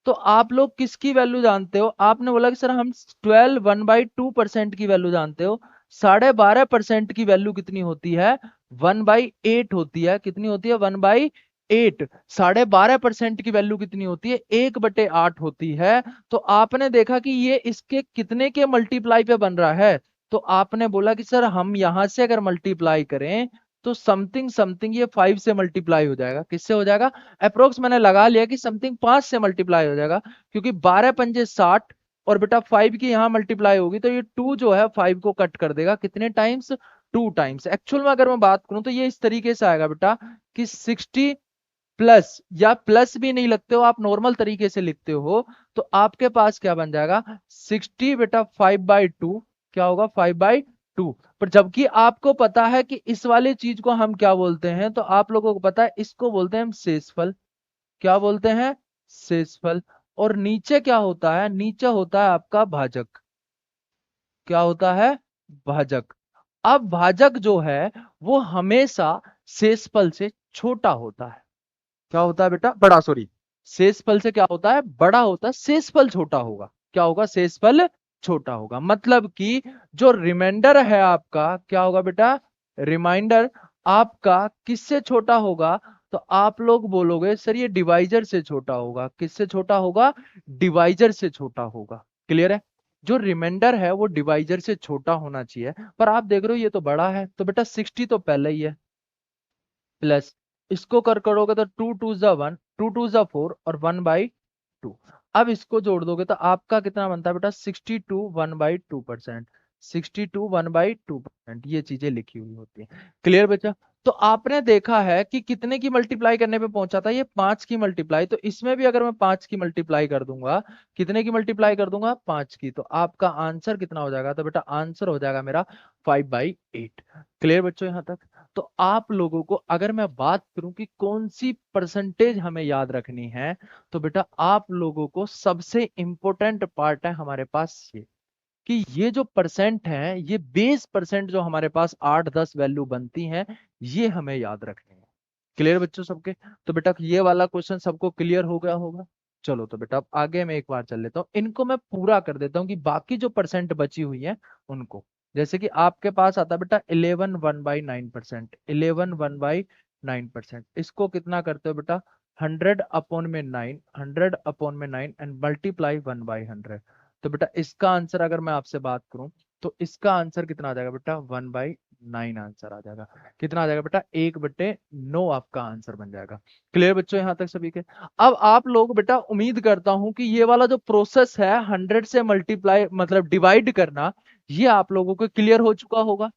तो आप लोग किसकी वैल्यू जानते हो, आपने बोला कि सर हम 12 1/2% की वैल्यू जानते हो। 12.5% की वैल्यू कितनी होती है, 1/8 होती है। कितनी होती है, 1/8। 12.5% की वैल्यू कितनी होती है, 1/8 होती है। तो आपने देखा कि ये इसके कितने के मल्टीप्लाई पे बन रहा है, तो आपने बोला कि सर हम यहां से अगर मल्टीप्लाई करें तो समथिंग समथिंग ये 5 से मल्टीप्लाई हो जाएगा। किससे हो जाएगा, अप्रोक्स मैंने लगा लिया कि समथिंग 5 से मल्टीप्लाई हो जाएगा, क्योंकि 12 पंजे 60 और बेटा 5 की यहां मल्टीप्लाई होगी तो ये 2 जो है 5 को कट कर देगा, कितने टाइम्स, 2 टाइम्स। एक्चुअल में अगर मैं बात करूं तो ये इस तरीके से आएगा बेटा कि 60 प्लस, या प्लस भी नहीं लिखते हो आप, नॉर्मल तरीके से लिखते हो, तो आपके पास क्या बन जाएगा, 60 बेटा 5/2, क्या होगा, 5/2। पर जबकि आपको पता है कि इस वाली चीज को हम क्या बोलते हैं, तो आप लोगों को पता है इसको बोलते हैं हम शेषफल। क्या बोलते हैं, शेषफल। और नीचे क्या होता है, नीचे होता है आपका भाजक। क्या होता है, भाजक। अब भाजक जो है वो हमेशा शेषफल से छोटा होता है। क्या होता है बेटा, बड़ा, सॉरी, शेषफल से क्या होता है, बड़ा होता है, शेषफल छोटा होगा। क्या होगा, शेषफल छोटा होगा। मतलब कि जो रिमाइंडर है आपका, क्या होगा बेटा, रिमाइंडर आपका किससे छोटा होगा, तो आप लोग बोलोगे सर ये डिवाइजर से छोटा होगा। किससे छोटा होगा, डिवाइजर से छोटा होगा। क्लियर है, जो रिमाइंडर है वो डिवाइजर से छोटा होना चाहिए। पर आप देख रहे हो ये तो बड़ा है, तो बेटा 60 तो पहले ही है, प्लस इसको कर करोगे तो 2 2 1, 2 2 4 और 1/2। अब इसको जोड़ दोगे तो आपका कितना बनता है बेटा, 62 1/2%। 62 1/2%, ये चीजें लिखी हुई होती है। क्लियर बच्चा? तो आपने देखा है कि कितने की मल्टीप्लाई करने पे पहुंचा था, ये 5 की मल्टीप्लाई। तो इसमें भी अगर मैं 5 की मल्टीप्लाई कर दूंगा, कितने की मल्टीप्लाई कर दूंगा, 5 की, तो आपका आंसर कितना हो जाएगा, तो बेटा आंसर हो जाएगा मेरा 5/8। क्लियर बच्चों यहां तक? तो आप लोगों को अगर मैं बात करूं कि कौन सी परसेंटेज हमें याद रखनी है, तो बेटा आप लोगों को सबसे इंपॉर्टेंट पार्ट है हमारे पास ये, कि ये जो परसेंट है, ये बेस परसेंट जो हमारे पास 8 10 वैल्यू बनती हैं, ये हमें याद रखनी है। क्लियर बच्चों सबके? तो बेटा ये वाला क्वेश्चन सबको क्लियर हो गया होगा। चलो तो बेटा अब आगे मैं एक बार चल लेता हूँ, इनको मैं पूरा कर देता हूँ कि बाकी जो परसेंट बची हुई है उनको। जैसे कि आपके पास आता है बेटा 11 1/9%, 11 1/9%, इसको कितना करते हो बेटा, 100/9, 100/9 एंड मल्टीप्लाई 1/100। तो बेटा इसका आंसर अगर मैं आपसे बात करूं तो इसका आंसर कितना आ जाएगा बेटा, 1/9 आंसर आ जाएगा। कितना आ जाएगा बेटा, 1/9 आपका आंसर बन जाएगा। क्लियर बच्चों यहां तक सभी के? अब आप लोग बेटा, उम्मीद करता हूं कि ये वाला जो प्रोसेस है 100 से मल्टीप्लाई मतलब डिवाइड करना, ये आप लोगों को क्लियर हो चुका होगा।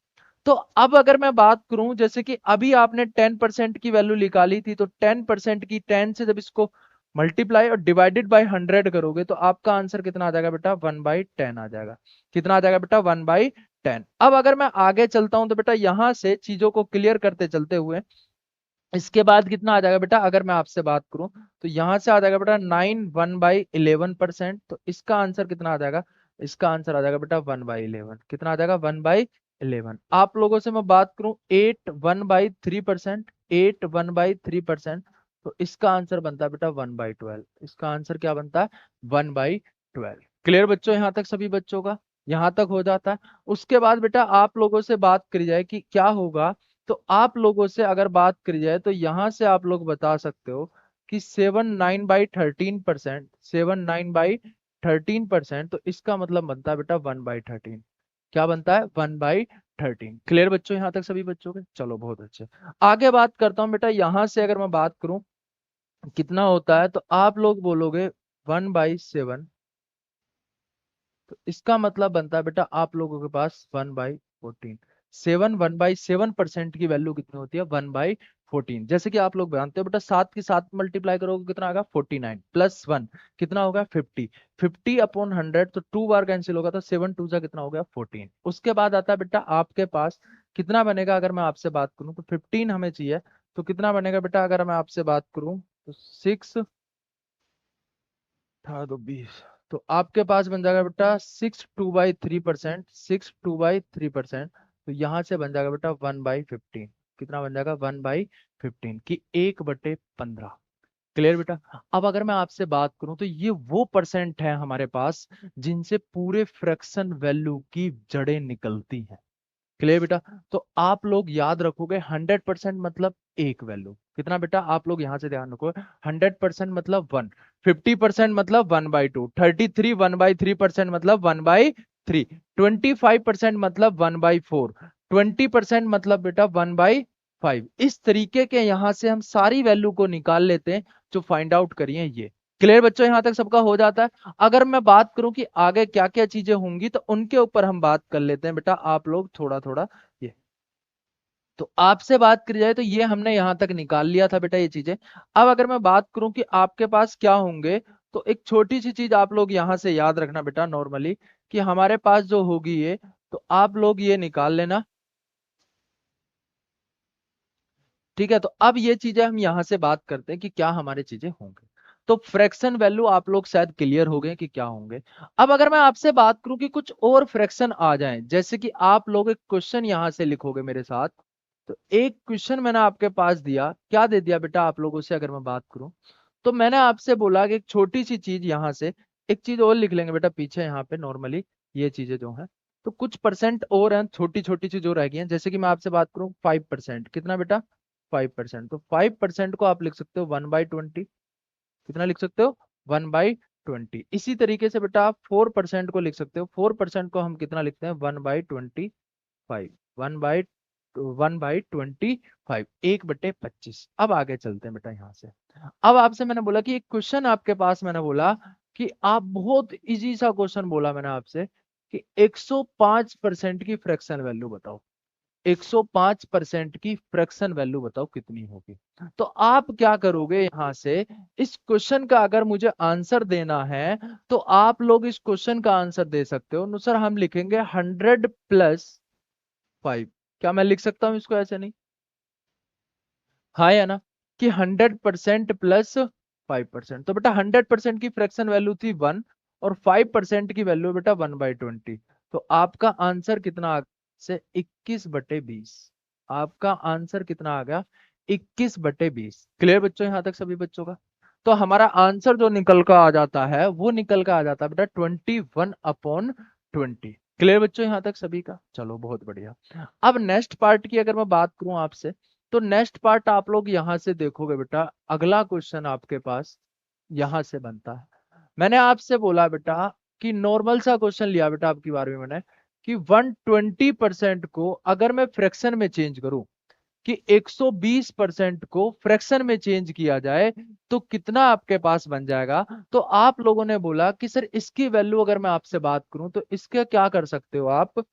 तो अब अगर मैं बात करूं, जैसे कि अभी आपने 10% की वैल्यू निकाली थी, तो 10% की 10 से जब इसको मल्टीप्लाई और डिवाइडेड बाय 100 करोगे तो आपका आंसर कितना आ जाएगा बेटा, 1/10 आ जाएगा। कितना आ जाएगा बेटा, 1/10। अब अगर मैं आगे चलता हूं तो बेटा यहां से चीजों को क्लियर करते चलते हुए इसके बाद कितना आ जाएगा बेटा, अगर मैं आपसे बात करूं तो यहां से आ जाएगा बेटा 9 1/11%। तो इसका आंसर कितना आ जाएगा, इसका आंसर आ जाएगा बेटा 1/11। कितना आ जाएगा, 1/11। आप लोगों से मैं बात करूं 8 1/3%, 8 1/3%, तो इसका आंसर बनता है बेटा 1/12। इसका आंसर क्या बनता है, 1/12। क्लियर बच्चों यहां तक सभी बच्चों का? यहां तक हो जाता है। उसके बाद बेटा आप लोगों से बात करी जाए कि क्या होगा, तो आप लोगों से अगर बात करी जाए तो यहां से आप लोग बता सकते हो कि 7 9/13%, 7 9/13%, तो इसका मतलब बनता है बेटा 1/13। क्या बनता है, 1/13। क्लियर बच्चों यहां तक सभी बच्चों के? चलो बहुत अच्छे। आगे बात करता हूं बेटा, यहां से अगर मैं बात करूं कितना होता है, तो आप लोग बोलोगे 1/7। तो इसका मतलब बनता है बेटा आप लोगों के पास 1/14। 7 1/7% की वैल्यू कितनी होती है? 1/14। जैसे कि आप लोग जानते हो बेटा, 7 के साथ मल्टीप्लाई करोगे कितना आएगा? 49 प्लस 1 कितना होगा? 50। 50/100 तो 2 बार कैंसिल होगा, तो 7 2 जा कितना हो गया? 14। उसके बाद आता है बेटा आपके पास कितना बनेगा? अगर मैं आपसे बात करूं तो 15 हमें चाहिए, तो कितना बनेगा बेटा? अगर मैं आपसे बात करूं तो 6 था तो 20, तो आपके पास बन जाएगा बेटा 6 2/3%, 6 2/3%। तो यहां से बन जाएगा बेटा 1/15। कितना बन जाएगा? 1/15 की 1/15। क्लियर बेटा? अब अगर मैं आपसे बात करूं तो ये वो परसेंट है हमारे पास जिनसे पूरे फ्रैक्शन वैल्यू की जड़ें निकलती हैं। क्लियर बेटा? तो आप लोग याद रखोगे 100% मतलब एक वैल्यू कितना बेटा? आप लोग यहां से ध्यान रखो, 100% मतलब 1, 50% मतलब 1/2, 33 1/3% मतलब 1/3, 25% मतलब 1/4, 20% मतलब बेटा 1/5। इस तरीके के यहां से हम सारी वैल्यू को निकाल लेते हैं जो फाइंड आउट करिए ये। क्लियर बच्चों? यहां तक सबका हो जाता है। अगर मैं बात करूं कि आगे क्या क्या चीजें होंगी तो उनके ऊपर हम बात कर लेते हैं बेटा, आप लोग थोड़ा थोड़ा ये। तो आपसे बात करी जाए तो ये हमने यहां तक निकाल लिया था बेटा ये चीजें। अब अगर मैं बात करूं कि आपके पास क्या होंगे, तो एक छोटी सी चीज आप लोग यहां से याद रखना बेटा नॉर्मली, कि हमारे पास जो होगी ये, तो आप लोग ये निकाल लेना। ठीक है? तो अब ये चीजें हम यहां से बात करते हैं कि क्या हमारे चीजें होंगे। तो फ्रैक्शन वैल्यू आप लोग शायद क्लियर हो गए कि क्या होंगे। अब अगर मैं आपसे बात करूं कि कुछ और फ्रैक्शन आ जाएं, जैसे कि आप लोग एक क्वेश्चन यहां से लिखोगे मेरे साथ। तो एक क्वेश्चन मैंने आपके पास दिया, क्या दे दिया बेटा आप लोगों से? अगर मैं बात करूं तो मैंने आपसे बोला कि एक छोटी सी चीज यहां से, एक चीज और लिख लेंगे बेटा पीछे यहाँ पे नॉर्मली, ये चीजें जो है, तो कुछ परसेंट और हैं छोटी छोटी चीज जो रह गई हैं। जैसे कि मैं आपसे बात करूं 5%, कितना बेटा? 5%। तो 5% को आप लिख सकते हो 1/20। कितना लिख सकते हो? 1/20। इसी तरीके से बेटा आप 4% को लिख सकते हो। 4% को हम कितना लिखते हैं? 1/25। 1/1/25, 1/25। अब आगे चलते हैं बेटा यहां से। अब आपसे मैंने बोला कि एक क्वेश्चन आपके पास, मैंने बोला कि आप बहुत इजी सा क्वेश्चन बोला मैंने आपसे कि 105% की फ्रैक्शन वैल्यू बताओ। 105% की फ्रैक्शन वैल्यू बताओ कितनी होगी। तो आप क्या करोगे यहां से, इस क्वेश्चन का अगर मुझे आंसर देना है तो आप लोग इस क्वेश्चन का आंसर दे सकते हो। नो सर हम लिखेंगे 100+5। क्या मैं लिख सकता हूं इसको ऐसे? नहीं, हाँ या ना, कि 100%+5%। तो बेटा 100% की फ्रैक्शन वैल्यू थी 1, और 5% की वैल्यू बेटा 1/20। तो आपका आंसर कितना आ गया से? 21/20। आपका आंसर कितना आ गया? 21/20। क्लियर बच्चों यहां तक सभी बच्चों का? तो हमारा आंसर जो निकल कर आ जाता है वो निकल कर आ जाता है बेटा 21/20। क्लियर बच्चों यहां तक सभी का? चलो बहुत बढ़िया। अब नेक्स्ट पार्ट की अगर मैं बात करूं आपसे, तो नेक्स्ट पार्ट आप लोग यहां से देखोगे बेटा, अगला क्वेश्चन आपके पास यहां से बनता है। मैंने आपसे बोला बेटा कि नॉर्मल सा क्वेश्चन लिया बेटा आपकी बार में मैंने, कि 120% को अगर मैं फ्रैक्शन में चेंज करूं, कि 120% को फ्रैक्शन में चेंज किया जाए तो कितना आपके पास बन जाएगा। तो आप लोगों ने बोला कि सर इसकी वैल्यू अगर मैं आपसे बात करूं तो इसके क्या कर सकते हो आप,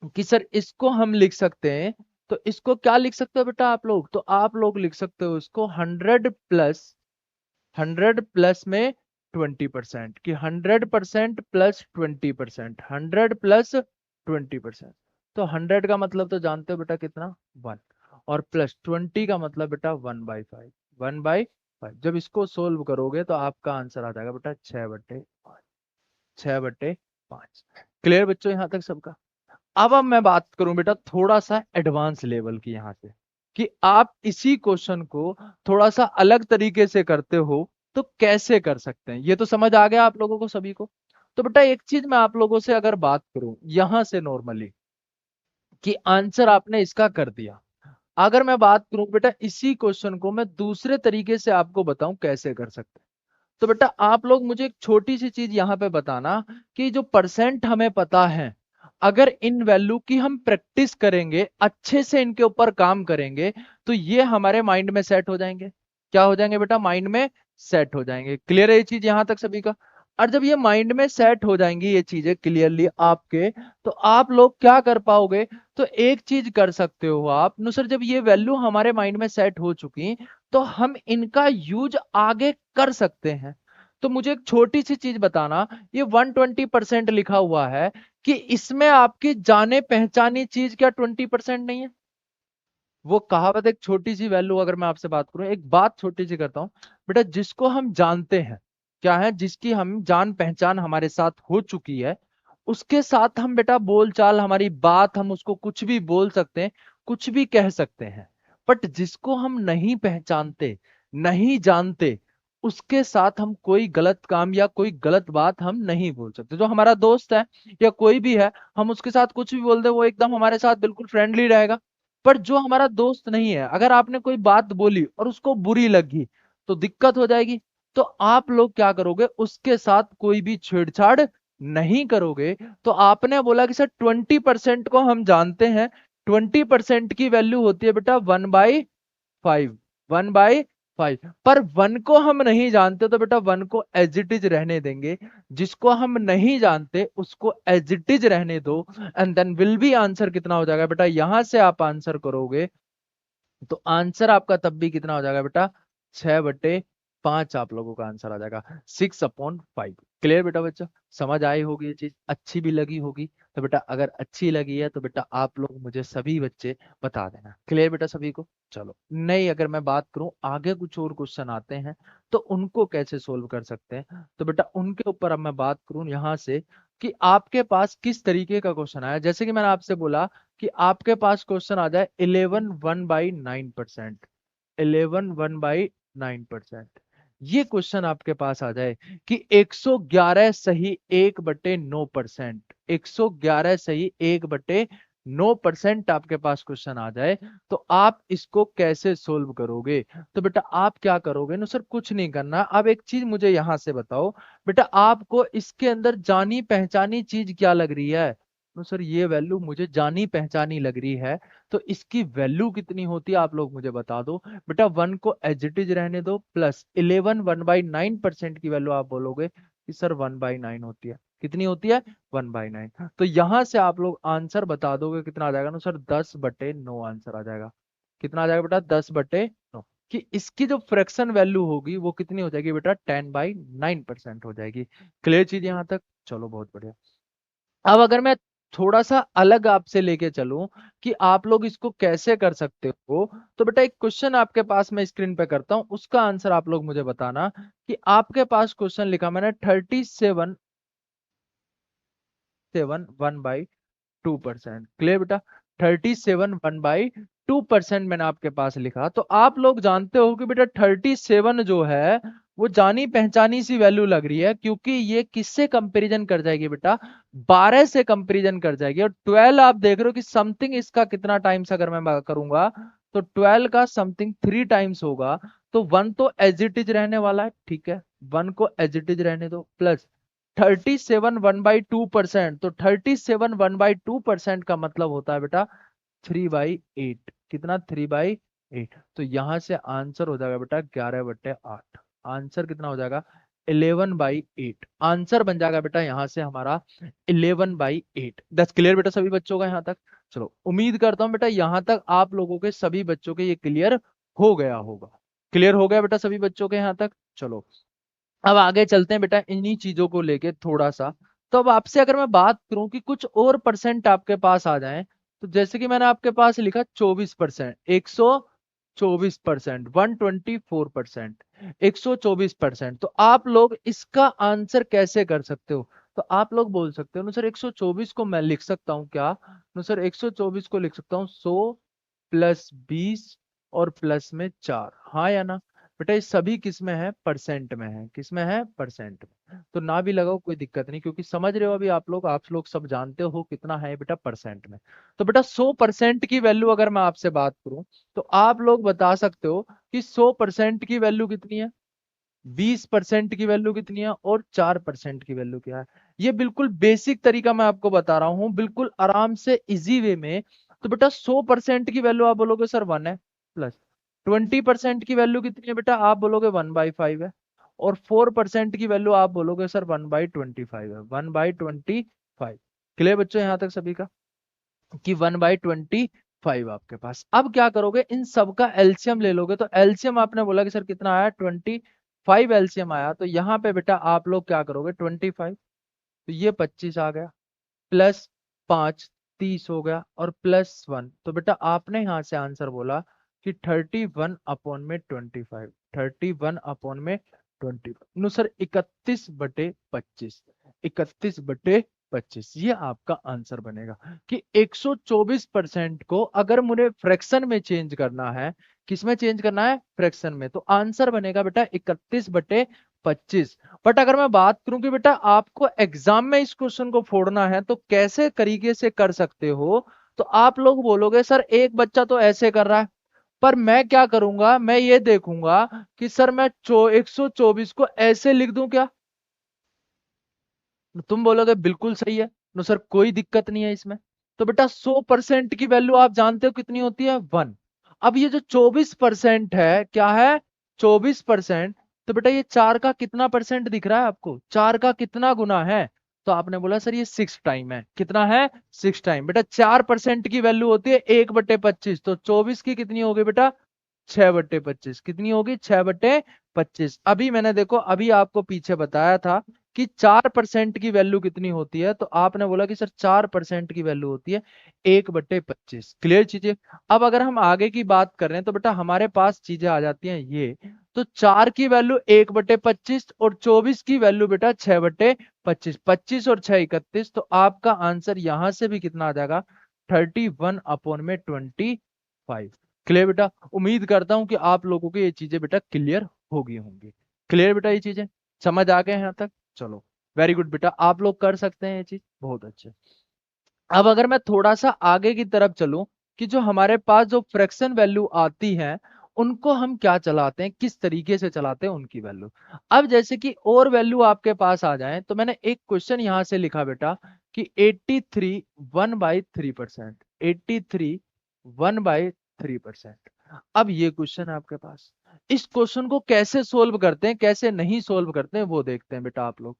कि सर इसको हम लिख सकते हैं। तो इसको क्या लिख सकते हो बेटा आप लोग? तो आप लोग लिख सकते हो इसको 100+ में 20%, कि 100%+20%, 100+20%। तो 100 का मतलब तो जानते हो बेटा कितना? 1। और +20 का मतलब बेटा 1/5। 1/5 जब इसको सोल्व करोगे तो आपका आंसर आ जाएगा बेटा 6/5। 6/5। क्लियर बच्चों यहां तक सबका? अब मैं बात करूं बेटा थोड़ा सा एडवांस लेवल की यहां से, कि आप इसी क्वेश्चन को थोड़ा सा अलग तरीके से करते हो तो कैसे कर सकते हैं। ये तो समझ आ गया आप लोगों को सभी को? तो बेटा एक चीज मैं आप लोगों से अगर बात करूं यहां से नॉर्मली, कि आंसर आपने इसका कर दिया, अगर मैं बात करूं बेटा इसी क्वेश्चन को मैं दूसरे तरीके से आपको बताऊं कैसे कर सकते हैं, तो बेटा आप लोग मुझे एक छोटी सी चीज यहां पे बताना, कि जो परसेंट हमें पता है, अगर इन वैल्यू की हम प्रैक्टिस करेंगे, अच्छे से इनके ऊपर काम करेंगे, तो ये हमारे माइंड में सेट हो जाएंगे। क्या हो जाएंगे बेटा? माइंड में सेट हो जाएंगे। क्लियर है ये चीज यहां तक सभी का? और जब ये माइंड में सेट हो जाएंगी ये चीजें क्लियरली आपके, तो आप लोग क्या कर पाओगे, तो एक चीज कर सकते हो आप नुसर, जब ये वैल्यू हमारे माइंड में सेट हो चुकी तो हम इनका यूज आगे कर सकते हैं। तो मुझे एक छोटी सी चीज बताना, ये 120% लिखा हुआ है कि इसमें आपकी जाने पहचानी चीज क्या 20% नहीं है? वो कहावत, एक छोटी सी वैल्यू अगर मैं आपसे बात करूं, एक बात छोटी सी करता हूं बेटा, जिसको हम जानते हैं क्या है, जिसकी हम जान पहचान हमारे साथ हो चुकी है, उसके साथ हम बेटा बोलचाल, हमारी बात, हम उसको कुछ भी बोल सकते हैं, कुछ भी कह सकते हैं। बट जिसको हम नहीं पहचानते, नहीं जानते, उसके साथ हम कोई गलत काम या कोई गलत बात हम नहीं बोल सकते। जो हमारा दोस्त है या कोई भी है, हम उसके साथ कुछ भी बोल दे, वो एकदम हमारे साथ बिल्कुल फ्रेंडली रहेगा। पर जो हमारा दोस्त नहीं है, अगर आपने कोई बात बोली और उसको बुरी लगी, तो दिक्कत हो जाएगी। तो आप लोग क्या करोगे, उसके साथ कोई भी छेड़छाड़ नहीं करोगे। तो आपने बोला कि सर 20% को हम जानते हैं, 20% की वैल्यू होती है बेटा 1/5, 1/5। पर वन को हम नहीं जानते, तो बेटा वन को एज इट इज रहने देंगे। जिसको हम नहीं जानते उसको एज इट इज रहने दो, and then will be answer कितना हो जाएगा बेटा, यहां से आप आंसर करोगे तो आंसर आपका तब भी कितना हो जाएगा बेटा, 6/5 आप लोगों का आंसर आ जाएगा, 6/5। क्लियर बेटा बच्चा? समझ आई होगी ये चीज, अच्छी भी लगी होगी। तो बेटा अगर अच्छी लगी है तो बेटा आप लोग मुझे सभी बच्चे बता देना। क्लियर बेटा सभी को? चलो, नहीं अगर मैं बात करूं आगे कुछ और क्वेश्चन आते हैं तो उनको कैसे सोल्व कर सकते हैं, तो बेटा उनके ऊपर अब मैं बात करूं यहां से कि आपके पास किस तरीके का क्वेश्चन आया। जैसे कि मैंने आपसे बोला कि आपके पास क्वेश्चन आ जाए 11 1/9%, 11 1/9%, ये क्वेश्चन आपके पास आ जाए कि 111 सही 1/9%, 111 सही 1/9% आपके पास क्वेश्चन आ जाए, तो आप इसको कैसे सोल्व करोगे? तो बेटा आप क्या करोगे ना सर, कुछ नहीं करना। अब एक चीज मुझे यहां से बताओ बेटा, आपको इसके अंदर जानी पहचानी चीज क्या लग रही है? तो सर ये वैल्यू मुझे जानी पहचानी लग रही है, तो इसकी वैल्यू कितनी होती है आप लोग मुझे बता दो। बेटा वन को एज इट इज रहने दो, प्लस 11 1/9% की वैल्यू आप बोलोगे कि सर 1/9 होती है। कितनी होती है? 1/9। तो यहां से आप लोग आंसर बता दोगे कितना आ जाएगा ना सर, 10/9 आंसर आ जाएगा। कितना आ जाएगा बेटा? 10/9। कि इसकी जो फ्रैक्शन वैल्यू होगी वो कितनी हो जाएगी बेटा? 10/9% हो जाएगी। क्लियर चीज यहां तक? चलो बहुत बढ़िया। अब अगर मैं थोड़ा सा अलग आपसे लेके चलूं कि आप लोग इसको कैसे कर सकते हो, तो बेटा एक क्वेश्चन आपके पास मैं स्क्रीन पे करता हूं, उसका आंसर आप लोग मुझे बताना कि आपके पास क्वेश्चन लिखा मैंने 37 1/2%। क्लियर बेटा? 37 1/2% मैंने आपके पास लिखा। तो आप लोग जानते हो कि बेटा 37 जो है वो जानी पहचानी सी वैल्यू लग रही है, क्योंकि ये किससे कंपैरिजन कर जाएगी बेटा? 12 से कंपैरिजन कर जाएगी। और 12 आप देख रहे हो कि समथिंग इसका कितना टाइम्स अगर मैं करूंगा, तो 12 का समथिंग 3 टाइम्स होगा। तो वन तो एज इट इज रहने वाला है, ठीक है, वन को एज इट इज रहने दो, प्लस 37 1/2%। तो 37 1/2% का मतलब होता है बेटा 3/8। कितना? 3/8। तो यहां से आंसर हो जाएगा बेटा 11/8। आंसर कितना हो जाएगा? 11/8 आंसर बन जाएगा बेटा यहां से हमारा 11/8। दस क्लियर बेटा सभी बच्चों का यहां तक? चलो, उम्मीद करता हूं बेटा यहां तक आप लोगों के सभी बच्चों के ये क्लियर हो गया होगा। क्लियर हो गया बेटा सभी बच्चों के यहां तक? चलो, अब आगे चलते हैं बेटा इन्हीं चीजों को लेके थोड़ा सा। तो अब आपसे अगर मैं बात करूं कि कुछ और परसेंट आपके पास आ जाएं, तो जैसे कि मैंने आपके पास लिखा 24%, 124%, 124%, 124%। तो आप लोग इसका आंसर कैसे कर सकते हो? तो आप लोग बोल सकते हो ना सर 124 को मैं लिख सकता हूँ क्या? ना सर 124 को लिख सकता हूँ 100 + 20 और प्लस में 4, हाँ या ना? बेटा ये सभी किस में है? परसेंट में है। किस में है? परसेंट में। तो ना भी लगाओ कोई दिक्कत नहीं, क्योंकि समझ रहे हो अभी आप लोग सब जानते हो कितना है बेटा परसेंट में। तो बेटा 100% की वैल्यू अगर मैं आपसे बात करूं, तो आप लोग बता सकते हो कि 100% की वैल्यू कितनी है, 20% की वैल्यू कितनी है, और 4% की वैल्यू क्या है। ये बिल्कुल बेसिक तरीका मैं आपको बता रहा हूं, बिल्कुल आराम से इजी वे में। तो बेटा 100% की वैल्यू आप बोलोगे सर 1 है, प्लस 20% की वैल्यू कितनी है बेटा? आप बोलोगे 1/5 है, और 4% की वैल्यू आप बोलोगे सर 1/25 है, 1/25। क्लियर बच्चों यहाँ तक सभी का कि 1/25 आपके पास। अब क्या करोगे, इन सब का एलसीएम ले लोगे। तो एलसीएम आपने बोला कि सर कितना आया, 25 एलसीएम आया। तो यहाँ पे बेटा आप लोग क्या करोगे, 25, तो ये 25 आ गया, प्लस 5 30 हो गया, और प्लस 1। तो बेटा आपने यहां से आंसर बोला कि 31/25, 31/25। नो सर 31/25, 31/25 ये आपका आंसर बनेगा। कि 124% को अगर मुझे फ्रैक्शन में चेंज करना है, किसमें चेंज करना है, फ्रैक्शन में, तो आंसर बनेगा बेटा 31/25। बट अगर मैं बात करूं कि बेटा आपको एग्जाम में इस क्वेश्चन को फोड़ना है तो कैसे तरीके से कर सकते हो, तो आप लोग बोलोगे सर एक बच्चा तो ऐसे कर रहा है, पर मैं क्या करूंगा, मैं ये देखूंगा कि सर मैं 124 को ऐसे लिख दूं क्या। तुम बोलोगे बिल्कुल सही है, नो सर कोई दिक्कत नहीं है इसमें। तो बेटा 100% की वैल्यू आप जानते हो कितनी होती है, 1। अब ये जो 24% है, क्या है, 24%। तो बेटा ये 4 का कितना परसेंट दिख रहा है आपको, 4 का कितना गुना है, तो आपने बोला सर ये 6 टाइम है। कितना है, 6 टाइम। बेटा 4% की वैल्यू होती है 1/25, तो 24 की कितनी होगी बेटा, 6/25। कितनी होगी, 6/25। अभी मैंने देखो अभी आपको पीछे बताया था कि 4% की वैल्यू कितनी होती है, तो आपने बोला कि सर 4% की वैल्यू होती है 1/25। क्लियर चीजें। अब अगर हम आगे की बात कर रहे हैं तो बेटा हमारे पास चीजें आ जाती हैं ये। तो 4 की वैल्यू 1/25 और 24 की वैल्यू बेटा 6/25, 25 और 6 31। तो आपका आंसर यहां से भी कितना आ जाएगा, 31/25। क्लियर बेटा, उम्मीद करता हूं कि आप लोगों को ये चीजें बेटा क्लियर होगी होंगी। क्लियर बेटा, ये चीजें समझ आ गए हैं यहाँ तक, चलो वेरी गुड बेटा, आप लोग कर सकते हैं ये चीज, बहुत अच्छे। अब अगर मैं थोड़ा सा आगे की तरफ चलूं कि जो हमारे पास जो फ्रैक्शन वैल्यू आती है उनको हम क्या चलाते हैं, किस तरीके से चलाते हैं उनकी वैल्यू। अब जैसे कि और वैल्यू आपके पास आ जाए, तो मैंने एक क्वेश्चन यहां से लिखा बेटा कि 83 1/3%, 83 1/3%। अब ये क्वेश्चन है आपके पास, इस क्वेश्चन को कैसे सोल्व करते हैं, कैसे नहीं सोल्व करते हैं वो देखते हैं बेटा आप लोग।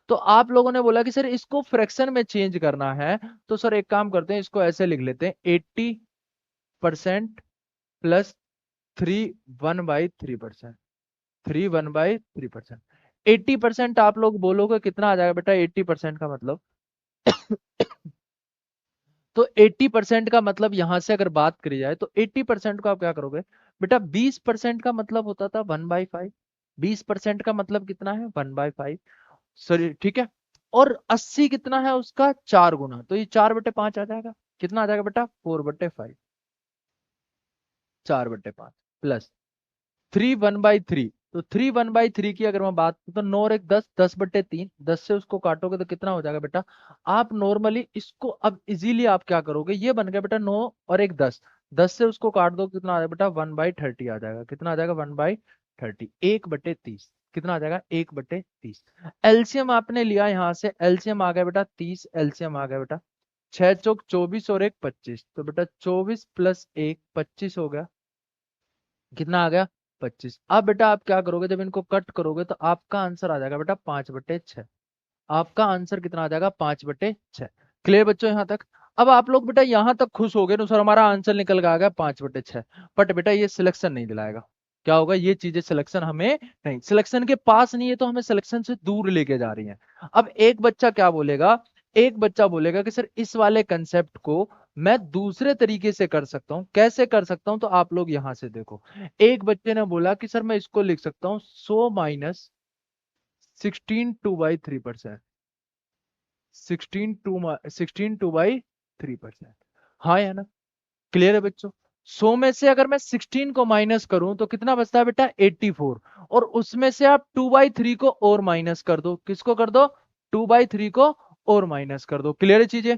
तो आप लोगों ने बोला कि सर इसको फ्रैक्शन में चेंज करना है, तो सर एक काम करते हैं, इसको ऐसे लिख लेते हैं, 80% प्लस 3 1/3%, 3 1/3%। 80% आप लोग बोलोगे कितना आ जाएगा बेटा, 80% का मतलब तो 80% का मतलब यहां से अगर बात करी जाए तो 80% को आप क्या करोगे बेटा, 20% का मतलब होता था 1/5। 20% का मतलब कितना है, 1/5। सॉरी ठीक है। और 80 कितना है उसका 4 गुना, तो ये 4/5 आ जाएगा। कितना आ जाएगा बेटा, 4/5, 4/5 प्लस 3 1/3। तो 3 1/3 की अगर मैं बात करूं तो 9 और 1 10, 10/3, 10 से उसको काटोगे तो कितना हो जाएगा बेटा। आप नॉर्मली इसको अब इजीली आप क्या करोगे, ये बन गया बेटा 9 और 1 10, 10 से उसको काट दो कितना आ जाएगा बेटा, 1/30 आ जाएगा। कितना आ जाएगा, 1/30, 1/30। कितना आ जाएगा, 1/30। एलसीएम आपने लिया यहां से, एलसीएम आ गया बेटा 30, एलसीएम आ गया बेटा 6 चौक 24 और 1 25। तो बेटा 24 प्लस 1 25 हो गया। कितना आ गया, 25। अब बेटा आप क्या करोगे, जब इनको कट करोगे तो आपका आंसर आ जाएगा बेटा 5/6। आपका आंसर कितना आ जाएगा, 5/6। क्लियर बच्चों यहाँ तक। अब आप लोग बेटा यहाँ तक खुश हो गए ना सर, हमारा आंसर निकल के आ गया 5/6। बट बेटा ये सिलेक्शन नहीं दिलाएगा। क्या होगा, ये चीजें सिलेक्शन हमें नहीं, सिलेक्शन के पास नहीं है, तो हमें सिलेक्शन से दूर लेके जा रही है। अब एक बच्चा क्या बोलेगा, एक बच्चा बोलेगा कि सर इस वाले कंसेप्ट को मैं दूसरे तरीके से कर सकता हूं, कैसे कर सकता हूं, तो आप लोग यहां से देखो। एक बच्चे ने बोला कि सर मैं इसको लिख सकता हूं 100 - 16 2/3%, 16 2/3%। हाँ या ना, क्लियर है बच्चों। 100 में से अगर मैं 16 को माइनस करूं तो कितना बचता है बेटा, 84। और उसमें से आप 2/3 को और माइनस कर दो, किसको कर दो, 2/3 को और माइनस कर दो। क्लियर है चीजें।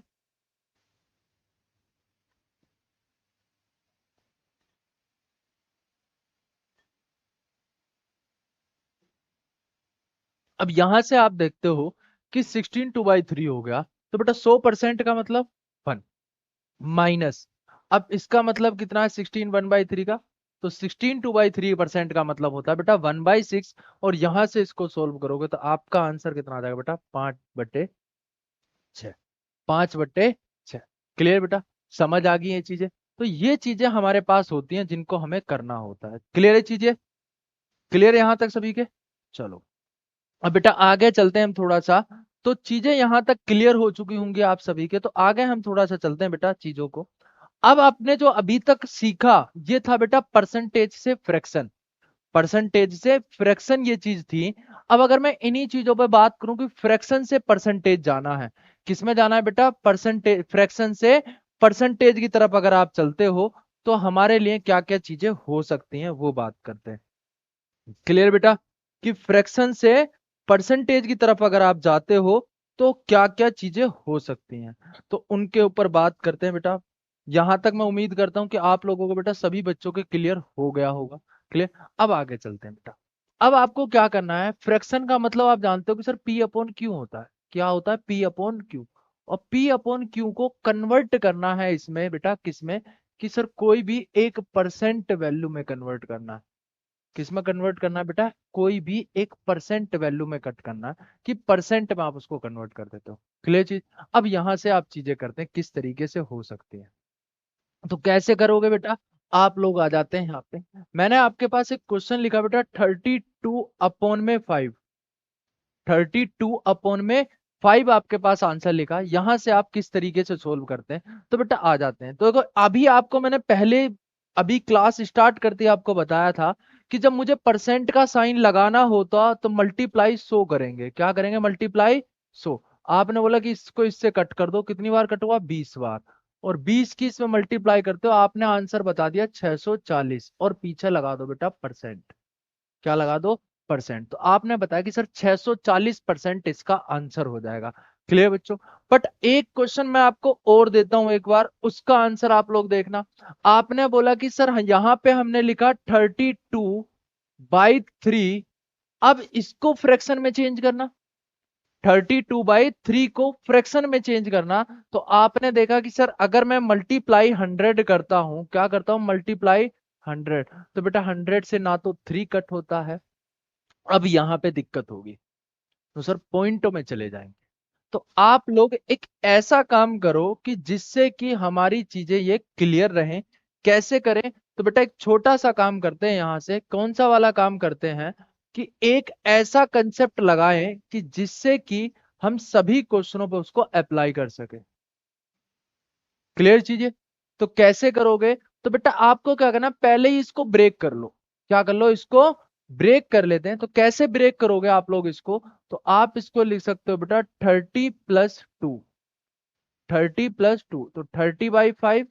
अब यहां से आप देखते हो कि 16 2/3 हो गया, तो बेटा 100% का मतलब 1 माइनस। अब इसका मतलब कितना है, 16 1/3 का तो 16/3% का मतलब होता है बेटा 1/6। और यहां से इसको सोल्व करोगे तो आपका आंसर कितना आ जाएगा बेटा 5/6। 5/6। क्लियर बेटा, समझ आ गई ये चीजें। तो ये चीजें हमारे पास होती हैं जिनको हमें करना होता है। क्लियर है चीजें, क्लियर है यहां तक सभी के? चलो अब बेटा आगे चलते हैं हम थोड़ा सा। तो चीजें यहां तक क्लियर हो चुकी होंगी आप सभी के, तो आगे हम थोड़ा सा चलते हैं बेटा चीजों को। अब आपने जो अभी तक सीखा ये था बेटा परसेंटेज से फ्रैक्शन। परसेंटेज से फ्रैक्शन ये चीज थी। अब अगर मैं इन्हीं चीजों पर बात करूं कि फ्रैक्शन से परसेंटेज जाना है, किसमें जाना है बेटा? परसेंटेज, फ्रैक्शन से परसेंटेज की तरफ अगर आप चलते हो तो हमारे लिए क्या क्या चीजें हो सकती हैं वो बात करते हैं। क्लियर बेटा, कि फ्रैक्शन से परसेंटेज की तरफ अगर आप जाते हो तो क्या क्या चीजें हो सकती हैं, तो उनके ऊपर बात करते हैं बेटा। यहां तक मैं उम्मीद करता हूं कि आप लोगों को बेटा सभी बच्चों के क्लियर हो गया होगा। क्लियर, अब आगे चलते हैं बेटा। अब आपको क्या करना है, फ्रैक्शन का मतलब आप जानते हो कि सर पी अपॉन क्यू होता है। क्या होता है? P upon Q. और पी अपॉन क्यू को कन्वर्ट करना है इसमें बेटा किसमें, कि सर कोई भी एक परसेंट वैल्यू में कन्वर्ट करना है। किसमें कन्वर्ट करना है बेटा? कोई भी एक परसेंट वैल्यू में कट करना है, कि परसेंट में आप उसको कन्वर्ट कर देते हो। क्लियर चीज। अब यहां से आप चीजें करते हैं किस तरीके से हो सकती है, तो कैसे करोगे बेटा? आप लोग आ जाते हैं यहाँ पे। मैंने आपके पास एक क्वेश्चन लिखा बेटा 32/5। 32/5 आपके पास आंसर लिखा। यहां से आप किस तरीके से सोल्व करते हैं, तो बेटा आ जाते हैं। तो देखो अभी आपको मैंने पहले, अभी क्लास स्टार्ट करते ही आपको बताया था कि जब मुझे परसेंट का साइन लगाना होता तो मल्टीप्लाई 100 करेंगे। क्या करेंगे? मल्टीप्लाई 100। आपने बोला कि इसको इससे कट कर दो, कितनी बार कट हुआ? 20 बार। और 20 की इसमें मल्टीप्लाई करते हो, आपने आंसर बता दिया 640, और पीछे लगा दो बेटा परसेंट। क्या लगा दो? परसेंट। तो आपने बताया कि सर 640% इसका आंसर हो जाएगा। क्लियर बच्चों? बट एक क्वेश्चन मैं आपको और देता हूं एक बार, उसका आंसर आप लोग देखना। आपने बोला कि सर यहां पे हमने लिखा 32/3। अब इसको फ्रैक्शन में चेंज करना, 32/3 को फ्रैक्शन में चेंज करना। तो आपने देखा कि सर अगर मैं मल्टीप्लाई 100 करता हूं, क्या करता हूं? मल्टीप्लाई 100, तो बेटा 100 से ना तो 3 कट होता है। अब यहां पे दिक्कत होगी, तो सर पॉइंटों में चले जाएंगे। तो आप लोग एक ऐसा काम करो कि जिससे कि हमारी चीजें ये क्लियर रहें। कैसे करें? तो बेटा एक छोटा सा काम करते हैं, यहां से कौन सा वाला काम करते हैं, कि एक ऐसा कंसेप्ट लगाएं कि जिससे कि हम सभी क्वेश्चनों पे उसको अप्लाई कर सके। क्लियर चीजें? तो कैसे करोगे? तो बेटा आपको क्या करना, पहले ही इसको ब्रेक कर लो। क्या कर लो? इसको ब्रेक कर लेते हैं। तो कैसे ब्रेक करोगे आप लोग इसको? तो आप इसको लिख सकते हो बेटा 30+2। 30+2 तो 30/5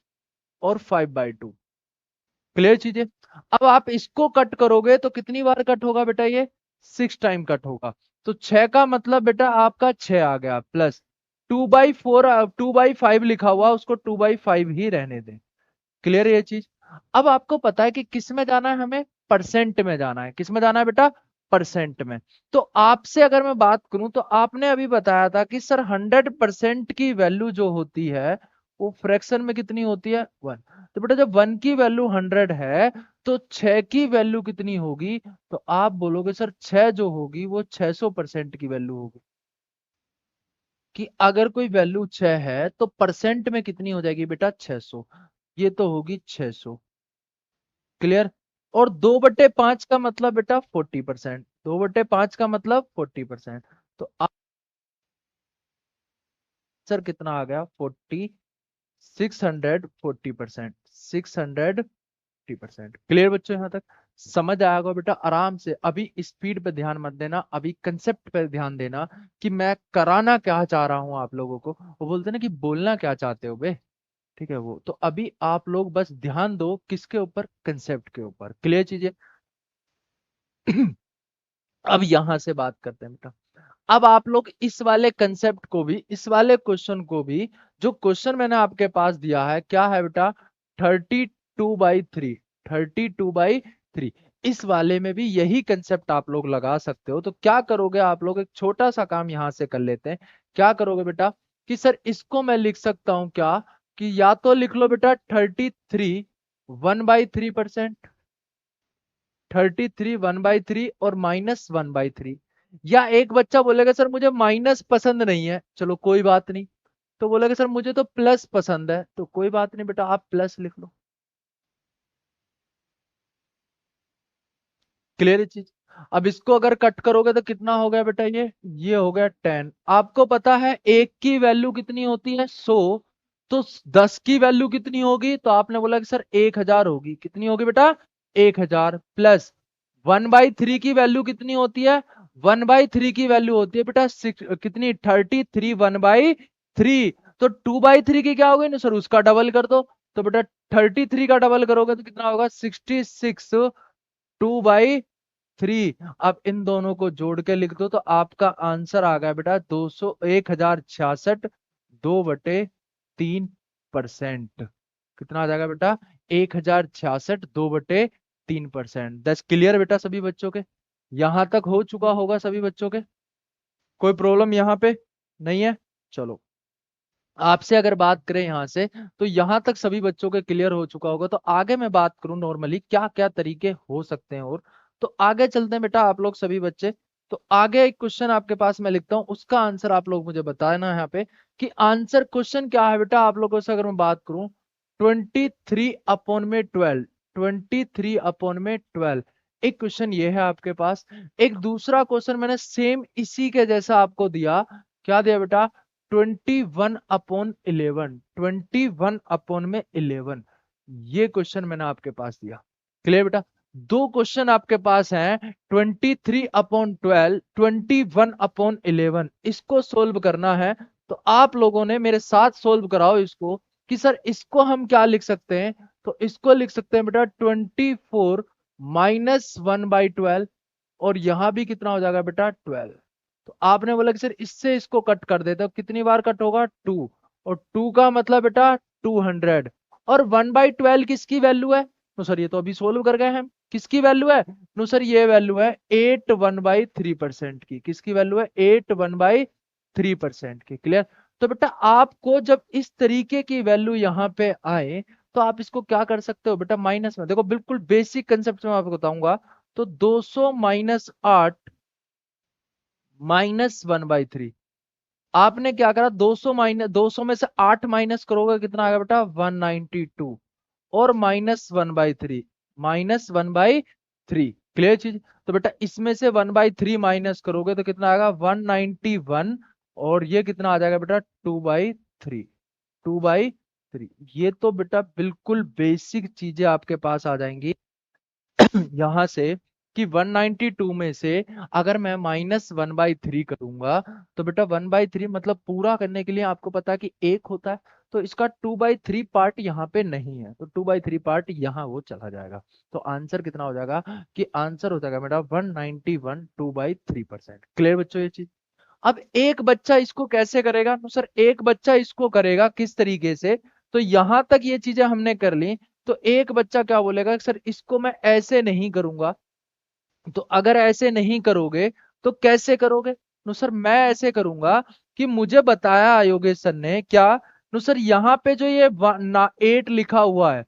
और 5/2। क्लियर चीजें? अब आप इसको कट करोगे तो कितनी बार कट होगा बेटा? ये 6 टाइम कट होगा। तो 6 का मतलब बेटा आपका 6 आ गया, प्लस 2/4, 2/5 लिखा हुआ उसको 2/5 ही रहने दें। क्लियर है ये चीज? अब आपको पता है कि किस में जाना है, हमें परसेंट में जाना है। किस में जाना है बेटा? परसेंट में। तो आपसे अगर मैं बात करूं तो आपने अभी बताया था कि सर 100% की वैल्यू जो होती है वो फ्रैक्शन में कितनी होती है? 1। तो बेटा जब 1 की वैल्यू 100 है तो 6 की वैल्यू कितनी होगी? तो आप बोलोगे सर 6 जो होगी वो 600% की वैल्यू होगी। कि अगर कोई वैल्यू 6 है तो परसेंट में कितनी हो जाएगी बेटा? 600। ये तो होगी 600। क्लियर? और 2/5 का मतलब बेटा 40%। 2/5 का मतलब 40%। तो आंसर कितना आ गया? 640%। 640%। क्लियर बच्चों यहां तक? समझ आया होगा बेटा आराम से। अभी स्पीड पे ध्यान मत देना, अभी कंसेप्ट पे ध्यान देना कि मैं कराना क्या चाह रहा हूं आप लोगों को। वो बोलते हैं ना कि बोलना क्या चाहते हो बे। ठीक है, वो तो अभी आप लोग बस ध्यान दो किसके ऊपर? कंसेप्ट के ऊपर। क्लियर चीजें? अब यहां से बात करते हैं बेटा। अब आप लोग इस वाले कंसेप्ट को भी, इस वाले क्वेश्चन को भी, जो क्वेश्चन मैंने आपके पास दिया है क्या है बेटा? 32/3। 32/3 इस वाले में भी यही कंसेप्ट आप लोग लगा सकते हो। तो क्या करोगे आप लोग? एक छोटा सा काम यहां से कर लेते हैं। क्या करोगे बेटा? कि सर इसको मैं लिख सकता हूं क्या, कि या तो लिख लो बेटा 33 1/3%। 33 1/3 और -1/3। या एक बच्चा बोलेगा सर मुझे माइनस पसंद नहीं है, चलो कोई बात नहीं। तो बोलेगा सर मुझे तो प्लस पसंद है, तो कोई बात नहीं बेटा, आप प्लस लिख लो। क्लियर है चीज। अब इसको अगर कट करोगे तो कितना हो गया बेटा, ये हो गया 10। आपको पता है एक की वैल्यू कितनी होती है 100, तो 10 की वैल्यू कितनी होगी, तो आपने बोला कि सर 1000 होगी। कितनी होगी बेटा, 1000 प्लस 1/3 की वैल्यू कितनी होती है, 1/3 की वैल्यू होती है बेटा कितनी, 33 1/3। तो 2/3 की क्या होगी ना सर, उसका डबल कर दो। तो बेटा 33 का डबल करोगे तो कितना होगा 66, 2/3। अब इन दोनों को जोड़ के लिख दो तो आपका आंसर आ गया बेटा 1066, 2/3%। कितना आ जाएगा बेटा, 1066, 2/3%। दैट्स क्लियर बेटा सभी बच्चों के, यहां तक हो चुका होगा सभी बच्चों के, कोई प्रॉब्लम यहाँ पे नहीं है। चलो, आपसे अगर बात करें यहां से, तो यहां तक सभी बच्चों के क्लियर हो चुका होगा। तो आगे मैं बात करूं नॉर्मली क्या क्या तरीके हो सकते हैं, और तो आगे चलते हैं बेटा आप लोग सभी बच्चे। तो आगे एक क्वेश्चन आपके पास मैं लिखता हूं, उसका आंसर आप लोग मुझे बताना है यहाँ पे कि आंसर क्वेश्चन क्या है बेटा। आप लोगों से अगर मैं बात करूं 23/12, 23/12 एक क्वेश्चन ये है आपके पास। एक दूसरा क्वेश्चन मैंने सेम इसी के जैसा आपको दिया, क्या दिया बेटा, 21/11, 21/11, ये क्वेश्चन मैंने आपके पास दिया। क्लियर बेटा, दो क्वेश्चन आपके पास हैं, 23/12, 21/11, इसको सोल्व करना है। तो आप लोगों ने मेरे साथ सोल्व कराओ इसको, कि सर इसको हम क्या लिख सकते हैं। तो इसको लिख सकते हैं बेटा 24 -1/12, और यहां भी कितना हो जाएगा बेटा 12। तो आपने बोला कि सर इससे इसको कट कर देते हो, कितनी बार कट होगा 2, और 2 का मतलब बेटा 200। और 1/12 किसकी वैल्यू है, तो सर ये तो अभी सोल्व कर गए हैं, किसकी वैल्यू है, तो सर ये वैल्यू है 8 1/3% की। किसकी वैल्यू है, 8 1/3% की। क्लियर। तो बेटा आपको जब इस तरीके की वैल्यू यहाँ पे आए, तो आप इसको क्या कर सकते हो बेटा, माइनस में देखो, बिल्कुल बेसिक कंसेप्ट में आपको बताऊंगा। तो 200 -8 -1/3, आपने क्या करा, 200 में से 8 माइनस करोगे कितना आएगा बेटा 192, और -1/3, -1/3। क्लियर चीज। तो बेटा इसमें से 1/3 माइनस करोगे तो कितना आएगा 191, और ये कितना आ जाएगा बेटा 2/3, 2/3। ये तो बेटा बिल्कुल बेसिक चीजें आपके पास आ जाएंगी यहां से, कि 192 में से अगर मैं -1/3 करूंगा, तो बेटा 1/3 मतलब पूरा करने के लिए आपको पता है कि एक होता है, तो इसका 2/3 पार्ट यहाँ पे नहीं है, तो 2/3 पार्ट यहाँ वो चला जाएगा। तो आंसर कितना हो जाएगा, कि आंसर हो जाएगा बेटा 191, 2/3%। क्लियर बच्चों ये चीज। अब एक बच्चा इसको कैसे करेगा, तो सर एक बच्चा इसको करेगा किस तरीके से, तो यहां तक ये चीजें हमने कर ली। तो एक बच्चा क्या बोलेगा, सर इसको मैं ऐसे नहीं करूंगा। तो अगर ऐसे नहीं करोगे तो कैसे करोगे, नो सर मैं ऐसे करूंगा कि मुझे बताया योगेश सर ने क्या, नो सर यहाँ पे जो ये 8 लिखा हुआ है,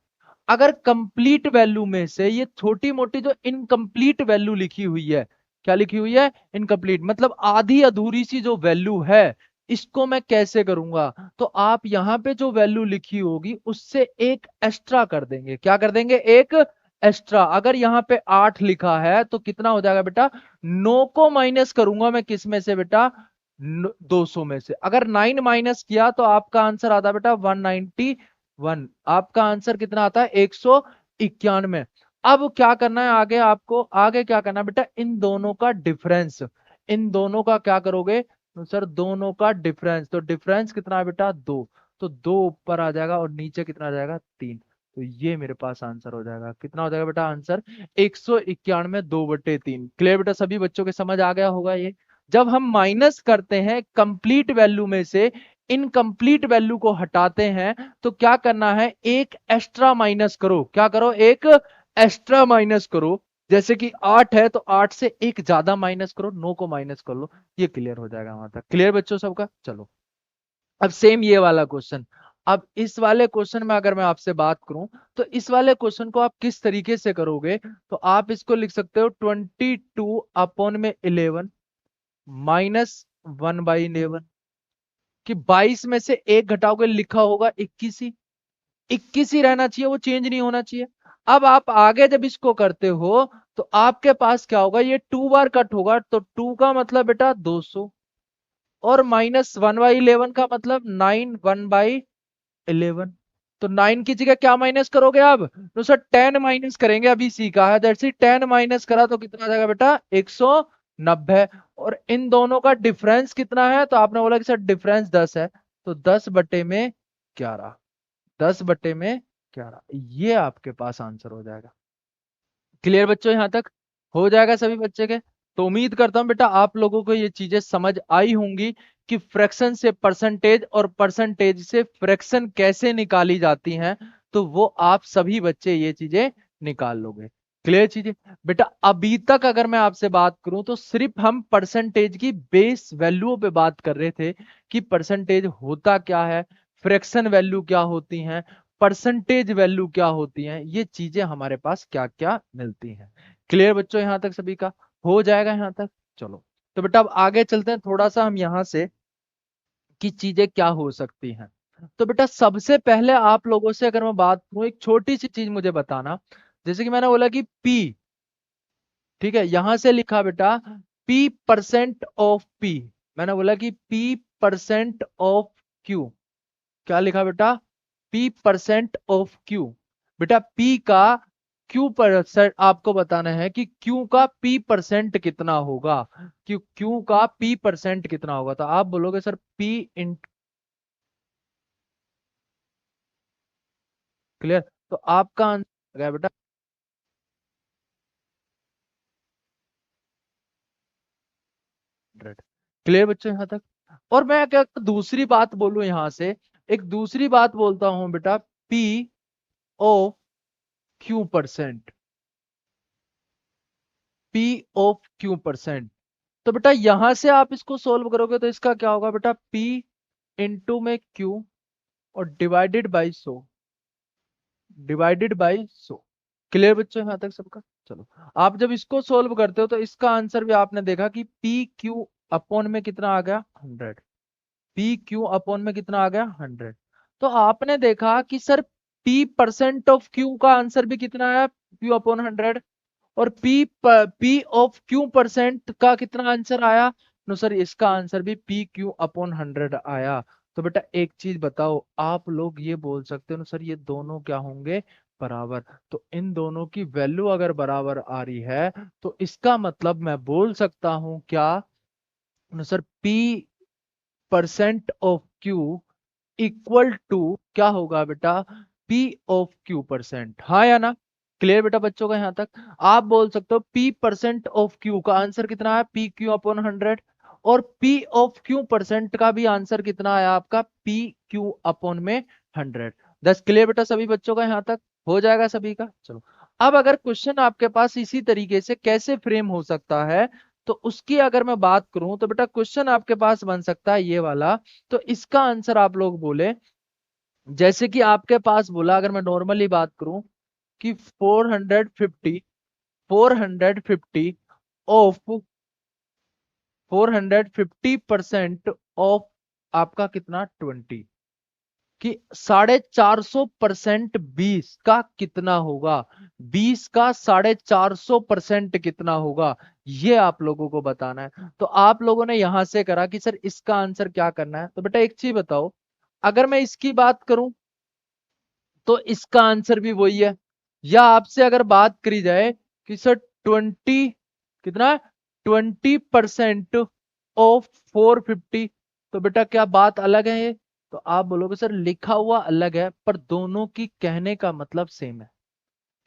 अगर कंप्लीट वैल्यू में से ये छोटी मोटी जो इनकम्प्लीट वैल्यू लिखी हुई है, क्या लिखी हुई है, इनकम्प्लीट मतलब आधी अधूरी सी जो वैल्यू है, इसको मैं कैसे करूंगा। तो आप यहाँ पे जो वैल्यू लिखी होगी उससे एक एक्स्ट्रा कर देंगे, क्या कर देंगे, एक एक्स्ट्रा। अगर यहाँ पे 8 लिखा है तो कितना हो जाएगा बेटा, 9 को माइनस करूंगा मैं किस में से बेटा, 200 में से। अगर 9 माइनस किया तो आपका आंसर आता है बेटा 191, आपका आंसर कितना आता है 191। अब क्या करना है आगे, आपको आगे क्या करना है बेटा, इन दोनों का डिफरेंस, इन दोनों का क्या करोगे, तो सर दोनों का डिफरेंस, तो डिफरेंस कितना है बेटा 2, तो 2 ऊपर आ जाएगा और नीचे कितना आ जाएगा 3। तो ये मेरे पास आंसर हो जाएगा, कितना हो जाएगा बेटा आंसर 191, 2/3। क्लियर बेटा सभी बच्चों के समझ आ गया होगा ये। जब हम माइनस करते हैं कंप्लीट वैल्यू में से इनकम्प्लीट वैल्यू को हटाते हैं, तो क्या करना है, एक एक्स्ट्रा माइनस करो, क्या करो, एक एक्स्ट्रा माइनस करो। जैसे कि 8 है तो 8 से एक ज्यादा माइनस करो, 9 को माइनस कर लो। ये क्लियर हो जाएगा वहां तक। क्लियर बच्चों सबका। चलो अब सेम ये वाला क्वेश्चन, अब इस वाले क्वेश्चन में अगर मैं आपसे बात करूं तो इस वाले क्वेश्चन को आप किस तरीके से करोगे, तो आप इसको लिख सकते हो 22/11 -1/11 कि 22 में से एक घटाओगे, लिखा होगा 21 ही। 21 ही रहना चाहिए, वो चेंज नहीं होना चाहिए। अब आप आगे जब इसको करते हो तो आपके पास क्या होगा, ये 2 बार कट होगा, तो 2 का मतलब बेटा 200, और -1/11 का मतलब 9 1/11। तो 9 की जगह क्या माइनस करोगे अब, तो सर 10 माइनस करेंगे, अभी सीखा है, जैसे 10 माइनस करा तो कितना आ जाएगा बेटा 190। और इन दोनों का डिफरेंस कितना है, तो आपने बोला कि सर डिफरेंस 10 है, तो 10/11, 10/11 ये आपके पास आंसर हो जाएगा। क्लियर बच्चों, यहां तक हो जाएगा सभी बच्चे के। तो उम्मीद करता हूं बेटा आप लोगों को ये चीजें समझ आई होंगी कि फ्रैक्शन से परसेंटेज और परसेंटेज से फ्रैक्शन कैसे निकाली जाती हैं, तो वो आप सभी बच्चे ये चीजें निकाल लोगे। क्लियर चीजें बेटा। अभी तक अगर मैं आपसे बात करूं तो सिर्फ हम परसेंटेज की बेस वैल्यू पे बात कर रहे थे कि परसेंटेज होता क्या है, फ्रैक्शन वैल्यू क्या होती हैं, परसेंटेज वैल्यू क्या होती हैं, ये चीजें हमारे पास क्या क्या मिलती हैं। क्लियर बच्चों, यहां तक सभी का हो जाएगा यहां तक। चलो तो बेटा अब आगे चलते हैं थोड़ा सा हम यहां से कि चीजें क्या हो सकती हैं। तो बेटा सबसे पहले आप लोगों से अगर मैं बात करूं, एक छोटी सी चीज मुझे बताना। जैसे कि मैंने बोला कि पी, ठीक है, यहां से लिखा बेटा P% ऑफ P। मैंने बोला कि P% ऑफ Q, क्या लिखा बेटा P%ऑफ Q। बेटा P का Q परसेंट आपको बताना है कि Q का P परसेंट कितना होगा, कि Q का P परसेंट कितना होगा। तो आप बोलोगे सर P इन, क्लियर, तो आपका आंसर है बेटा 100। क्लियर बच्चों यहां तक। और मैं क्या दूसरी बात बोलूं यहां से, एक दूसरी बात बोलता हूं बेटा, P of Q percent, P of Q percent. तो बेटा यहां से आप इसको सोल्व करोगे तो इसका क्या होगा बेटा P इंटू में Q और डिवाइडेड बाई 100। क्लियर बच्चों यहां तक सबका। चलो आप जब इसको सोल्व करते हो तो इसका आंसर भी आपने देखा कि PQ/में कितना आ गया 100। PQ/में कितना आ गया 100। तो आपने देखा कि सर P%ऑफ Q का आंसर भी कितना आया Q/100, और P ऑफ Q% का कितना आंसर आया, नो सर इसका आंसर भी PQ/100 आया। तो बेटा एक चीज बताओ, आप लोग ये बोल सकते हो ना सर ये दोनों क्या होंगे बराबर। तो इन दोनों की वैल्यू अगर बराबर आ रही है तो इसका मतलब मैं बोल सकता हूं क्या, नो सर P%ऑफ Q इक्वल टू क्या होगा बेटा P ऑफ Q%, हाँ या ना। क्लियर बेटा बच्चों का यहां तक। आप बोल सकते हो P%ऑफ Q का आंसर कितना है PQ/100, और P ऑफ Q% का भी आंसर कितना आया आपका PQ/100। दस क्लियर बेटा सभी बच्चों का यहां तक हो जाएगा सभी का। चलो अब अगर क्वेश्चन आपके पास इसी तरीके से कैसे फ्रेम हो सकता है, तो उसकी अगर मैं बात करूं तो बेटा क्वेश्चन आपके पास बन सकता है ये वाला। तो इसका आंसर आप लोग बोले, जैसे कि आपके पास बोला, अगर मैं नॉर्मली बात करूं कि 450 ऑफ 450% ऑफ आपका कितना 20, कि 450% 20 का कितना होगा, 20 का 450% कितना होगा, ये आप लोगों को बताना है। तो आप लोगों ने यहां से करा कि सर इसका आंसर क्या करना है। तो बेटा एक चीज बताओ, अगर मैं इसकी बात करूं तो इसका आंसर भी वही है। या आपसे अगर बात करी जाए कि सर 20 कितना 20% ऑफ 450, तो बेटा क्या बात अलग है ये, तो आप बोलोगे सर लिखा हुआ अलग है पर दोनों की कहने का मतलब सेम है,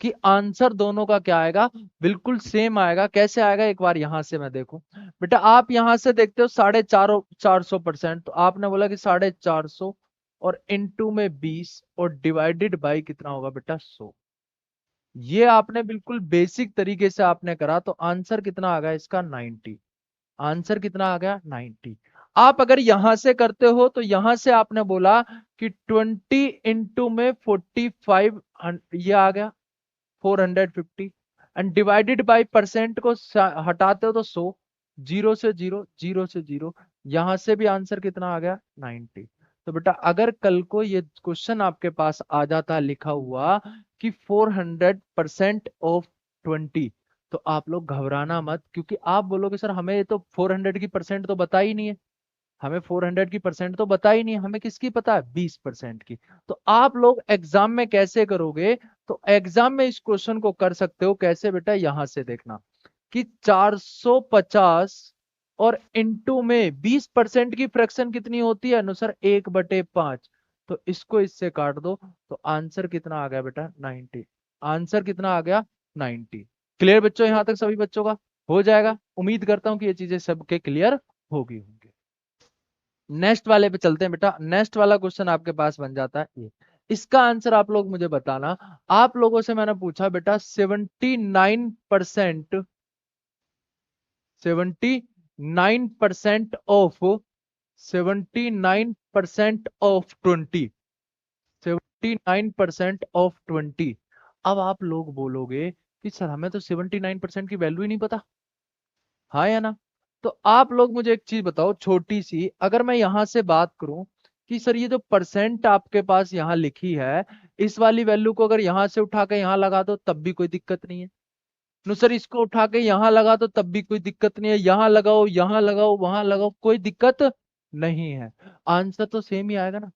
कि आंसर दोनों का क्या आएगा बिल्कुल सेम आएगा। कैसे आएगा एक बार यहां से मैं देखूं। बेटा आप यहां से देखते हो 450%, तो आपने बोला कि 450 और इनटू में 20 और डिवाइडेड बाई कितना होगा बेटा 100। ये आपने बिल्कुल बेसिक तरीके से आपने करा, तो आंसर कितना आ गया इसका 90। आंसर कितना आ गया 90। आप अगर यहां से करते हो तो यहां से आपने बोला कि 20 इंटू में 45, ये आ गया 450, एंड डिवाइडेड बाय परसेंट को हटाते हो तो 100, जीरो से जीरो, जीरो से जीरो, यहां से भी आंसर कितना आ गया 90। तो बेटा अगर कल को ये क्वेश्चन आपके पास आ जाता लिखा हुआ कि 400% ऑफ 20, तो आप लोग घबराना मत, क्योंकि आप बोलोगे सर हमें ये तो 400 की परसेंट तो बता ही नहीं है, हमें 400 की परसेंट तो बता ही नहीं है, हमें किसकी पता है 20% की। तो आप लोग एग्जाम में कैसे करोगे, तो एग्जाम में इस क्वेश्चन को कर सकते हो कैसे बेटा, यहां से देखना कि 450 और इनटू में 20% की फ्रैक्शन कितनी होती है अनुसार 1/5, तो इसको इससे काट दो, तो आंसर कितना आ गया बेटा 90। आंसर कितना आ गया 90। क्लियर बच्चों, यहां तक सभी बच्चों का हो जाएगा, उम्मीद करता हूं कि ये चीजें सबके क्लियर होगी होंगे। नेक्स्ट वाले पे चलते हैं बेटा, नेक्स्ट वाला क्वेश्चन आपके पास बन जाता है ये, इसका आंसर आप लोग मुझे बताना। आप लोगों से मैंने पूछा बेटा 79%, 79% ऑफ, 79% ऑफ 20, 79% ऑफ 20। अब आप लोग बोलोगे कि सर हमें तो 79% की वैल्यू ही नहीं पता, हाँ या ना। तो आप लोग मुझे एक चीज बताओ छोटी सी, अगर मैं यहां से बात करूं कि सर ये जो परसेंट आपके पास यहां लिखी है, इस वाली वैल्यू को अगर यहां से उठा के यहां लगा दो तब भी कोई दिक्कत नहीं है, नो सर इसको उठा के यहां लगा दो तब भी कोई दिक्कत नहीं है, यहां लगाओ वहां लगाओ, कोई दिक्कत नहीं है, आंसर तो सेम ही आएगा ना।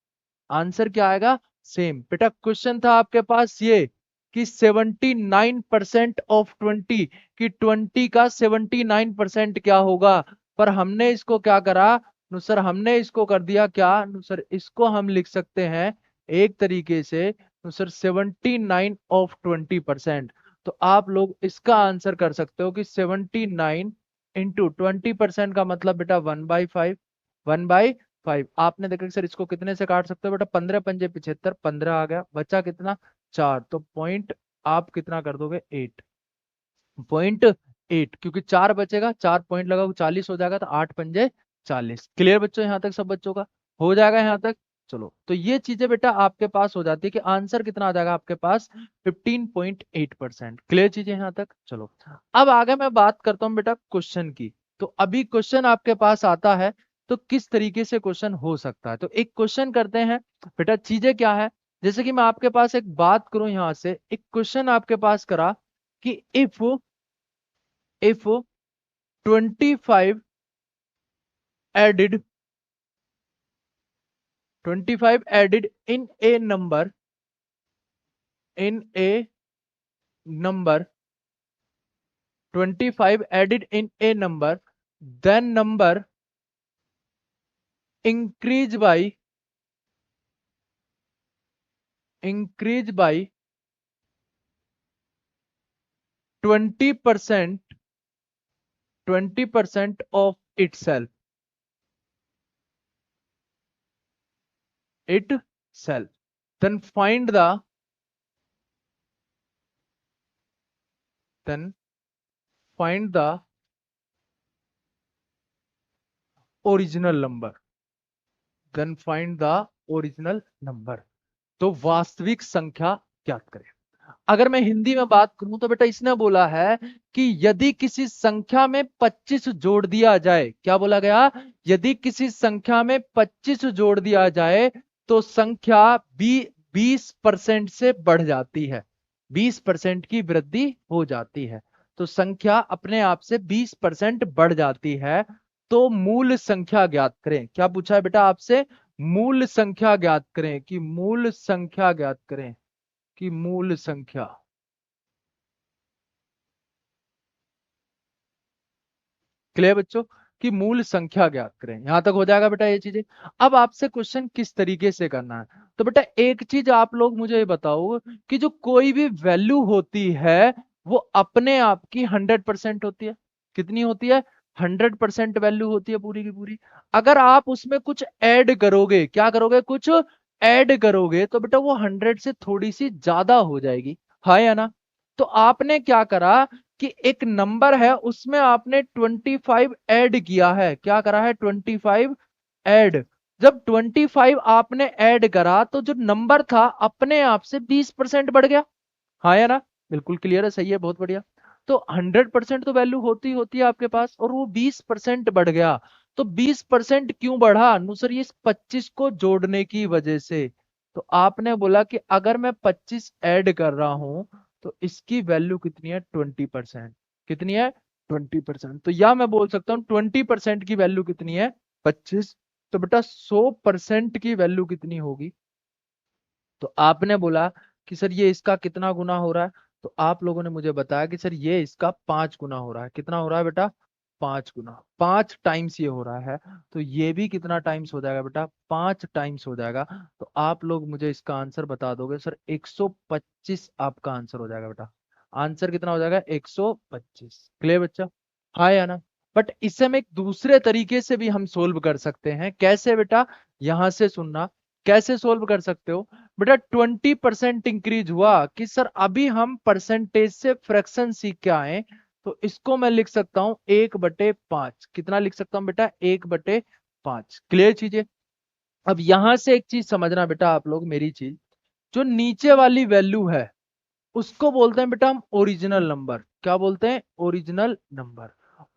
आंसर क्या आएगा, सेम। बेटा क्वेश्चन था आपके पास ये कि 79% ऑफ 20, कि 20 का 79% क्या होगा, पर हमने इसको क्या करा, नो सर हमने इसको कर दिया क्या, नो सर इसको हम लिख सकते हैं एक तरीके से, नो सर 79 ऑफ 20%। तो आप लोग इसका आंसर कर सकते हो कि 79 इंटू 20% का मतलब बेटा 1/5, 1/5। आपने देखा कि सर इसको कितने से काट सकते हो बेटा, 15×5 = 75, 15 आ गया, बचा कितना 4, तो पॉइंट आप कितना कर दोगे 8.8, क्योंकि 4 बचेगा, 4 पॉइंट लगाओ 40 हो जाएगा, तो 8×5 = 40। क्लियर बच्चों, यहां तक सब बच्चों का हो जाएगा यहां तक। चलो तो ये चीजें बेटा आपके पास हो जाती है कि आंसर कितना आ जाएगा आपके पास 15.8%। क्लियर चीजें यहां तक। चलो अब आगे मैं बात करता हूं बेटा क्वेश्चन की। तो अभी क्वेश्चन आपके पास आता है, तो किस तरीके से क्वेश्चन हो सकता है, तो एक क्वेश्चन करते हैं बेटा। चीजें क्या है, जैसे कि मैं आपके पास एक बात करूं, यहां से एक क्वेश्चन आपके पास करा कि if 25 added 25 added in a number 25 added in a number, then number increase by 20%, 20% of itself, then then find the original number, then find the original number। तो वास्तविक संख्या ज्ञात करें। अगर मैं हिंदी में बात करूं तो बेटा इसने बोला है कि यदि किसी संख्या में 25 जोड़ दिया जाए, क्या बोला गया, यदि किसी संख्या में 25 जोड़ दिया जाए तो संख्या 20% से बढ़ जाती है, 20% की वृद्धि हो जाती है। तो संख्या अपने आप से 20% बढ़ जाती है, तो मूल संख्या ज्ञात करें। क्या पूछा है बेटा आपसे, मूल संख्या ज्ञात करें, कि मूल संख्या ज्ञात करें, कि मूल संख्या। क्लियर बच्चों, कि मूल संख्या ज्ञात करें। यहां तक हो जाएगा बेटा ये चीजें। अब आपसे क्वेश्चन किस तरीके से करना है, तो बेटा एक चीज आप लोग मुझे ये बताओ कि जो कोई भी वैल्यू होती है वो अपने आप की 100% होती है। कितनी होती है, 100% वैल्यू होती है पूरी की पूरी। अगर आप उसमें कुछ ऐड करोगे, क्या करोगे, कुछ ऐड करोगे, तो बेटा वो 100 से थोड़ी सी ज्यादा हो जाएगी, हाँ या ना। तो आपने क्या करा कि एक नंबर है उसमें आपने 25 ऐड किया है, क्या करा है 25 ऐड, जब 25 आपने ऐड करा तो जो नंबर था अपने आप से 20% बढ़ गया। हाँ या ना? बिल्कुल क्लियर है, सही है, बहुत बढ़िया। तो 100% तो वैल्यू होती होती है आपके पास, और वो 20% बढ़ गया। तो 20% क्यों बढ़ा? नो सर, ये इस 25 को जोड़ने की वजह से। तो आपने बोला कि अगर मैं 25 ऐड कर रहा हूं तो इसकी वैल्यू कितनी है? 20%। कितनी है? 20%। तो या मैं बोल सकता हूँ 20% की वैल्यू कितनी है? 25। तो बेटा 100% की वैल्यू कितनी होगी? तो आपने बोला कि सर ये इसका कितना गुना हो रहा है? तो आप लोगों ने मुझे बताया कि सर ये इसका 5 गुना हो रहा है। कितना हो रहा है बेटा? 5 गुना, 5 टाइम्स ये हो रहा है। तो ये भी कितना टाइम्स हो जाएगा बेटा? 5 टाइम्स हो जाएगा। तो आप लोग मुझे इसका आंसर बता दोगे सर? 125 आपका आंसर हो जाएगा बेटा। आंसर कितना हो जाएगा? 125। क्लियर बच्चा? हाँ या ना? बट इसे हम एक दूसरे तरीके से भी हम सोल्व कर सकते हैं। कैसे बेटा? यहां से सुनना, कैसे सोल्व कर सकते हो बेटा? 20% इंक्रीज हुआ कि सर अभी हम परसेंटेज से फ्रैक्शन सीख के आए। तो इसको मैं लिख सकता हूं 1/5। कितना लिख सकता हूं बेटा? 1/5। क्लियर चीजें? अब यहां से एक चीज समझना बेटा आप लोग, मेरी चीज, जो नीचे वाली वैल्यू है उसको बोलते हैं बेटा हम ओरिजिनल नंबर। क्या बोलते हैं? Original number.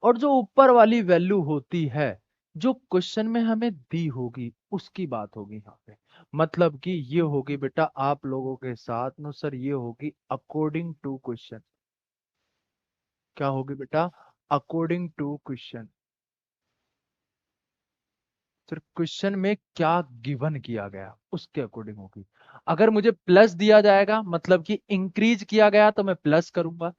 और जो ऊपर वाली वैल्यू होती है, जो क्वेश्चन में हमें दी होगी, उसकी बात होगी यहाँ पे। मतलब कि ये होगी बेटा आप लोगों के साथ नो सर, ये होगी अकॉर्डिंग टू क्वेश्चन। क्या होगी बेटा? According to question. Sir question में क्या गिवन किया गया उसके अकॉर्डिंग होगी। अगर मुझे प्लस दिया जाएगा मतलब कि इंक्रीज किया गया तो मैं प्लस करूंगा,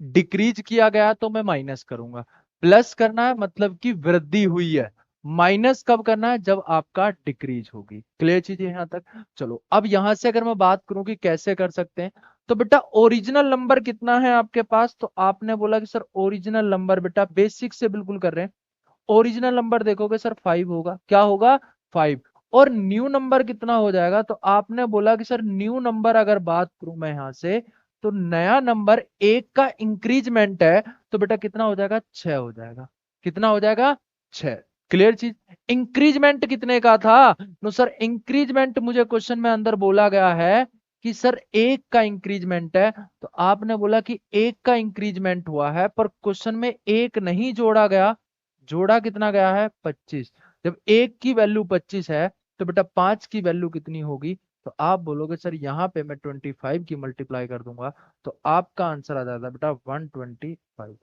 डिक्रीज किया गया तो मैं माइनस करूंगा। प्लस करना है मतलब कि वृद्धि हुई है, माइनस कब करना है? जब आपका डिक्रीज होगी। क्लियर चीजें यहां तक? चलो अब यहां से अगर मैं बात करूं कि कैसे कर सकते हैं, तो बेटा ओरिजिनल नंबर कितना है आपके पास? तो आपने बोला कि सर ओरिजिनल नंबर बेटा बेसिक से बिल्कुल कर रहे हैं। ओरिजिनल नंबर देखोगे सर 5 होगा। क्या होगा? 5। और न्यू नंबर कितना हो जाएगा? तो आपने बोला कि सर न्यू नंबर अगर बात करूं मैं यहां से, तो नया नंबर एक का इंक्रीजमेंट है, तो बेटा कितना हो जाएगा? 6 हो जाएगा। कितना हो जाएगा? 6। क्लियर चीज? इंक्रीजमेंट कितने का था? नो सर, इंक्रीजमेंट मुझे क्वेश्चन में अंदर बोला गया है कि सर एक का इंक्रीजमेंट है। तो आपने बोला कि एक का इंक्रीजमेंट हुआ है, पर क्वेश्चन में एक नहीं जोड़ा गया, जोड़ा कितना गया है? 25। जब एक की वैल्यू 25 है तो बेटा 5 की वैल्यू कितनी होगी? तो आप बोलोगे सर यहाँ पे मैं 25 की मल्टीप्लाई कर दूंगा, तो आपका आंसर आ जाता है बेटा 125।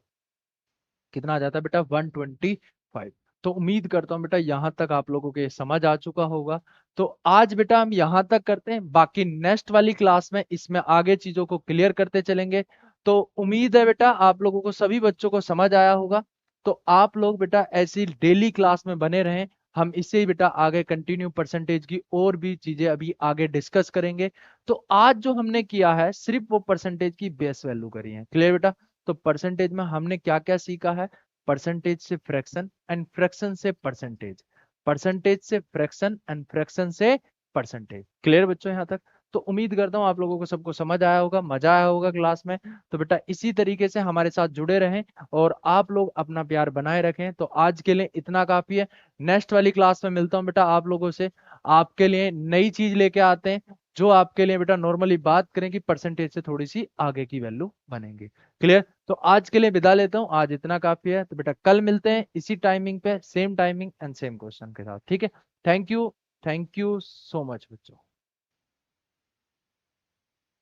कितना आ जाता है बेटा? 125। तो उम्मीद करता हूँ बेटा यहां तक आप लोगों के समझ आ चुका होगा। तो आज बेटा हम यहां तक करते हैं, बाकी नेक्स्ट वाली क्लास में इसमें आगे चीजों को क्लियर करते चलेंगे। तो उम्मीद है बेटा आप लोगों को, सभी बच्चों को समझ आया होगा। तो आप लोग बेटा ऐसी डेली क्लास में बने रहें। हम इससे ही बेटा आगे कंटिन्यू परसेंटेज की और भी चीजें अभी आगे डिस्कस करेंगे। तो आज जो हमने किया है सिर्फ वो परसेंटेज की बेस वैल्यू करी है। क्लियर बेटा? तो परसेंटेज में हमने क्या क्या सीखा है? परसेंटेज से फ्रैक्शन एंड फ्रैक्शन से परसेंटेज, परसेंटेज से फ्रैक्शन एंड फ्रैक्शन से परसेंटेज। क्लियर बच्चों यहाँ तक? तो उम्मीद करता हूँ आप लोगों को सबको समझ आया होगा, मजा आया होगा क्लास में। तो बेटा इसी तरीके से हमारे साथ जुड़े रहें और आप लोग अपना प्यार बनाए रखें। तो आज के लिए इतना काफी है। नेक्स्ट वाली क्लास में मिलता हूँ बेटा आप लोगों से, आपके लिए नई चीज लेके आते हैं जो आपके लिए बेटा नॉर्मली बात करें कि परसेंटेज से थोड़ी सी आगे की वैल्यू बनेंगे। क्लियर? तो आज के लिए विदा लेता हूं, आज इतना काफी है। तो बेटा कल मिलते हैं इसी टाइमिंग पे, same timing and same question के साथ। ठीक है? Thank you, thank you so much बच्चों।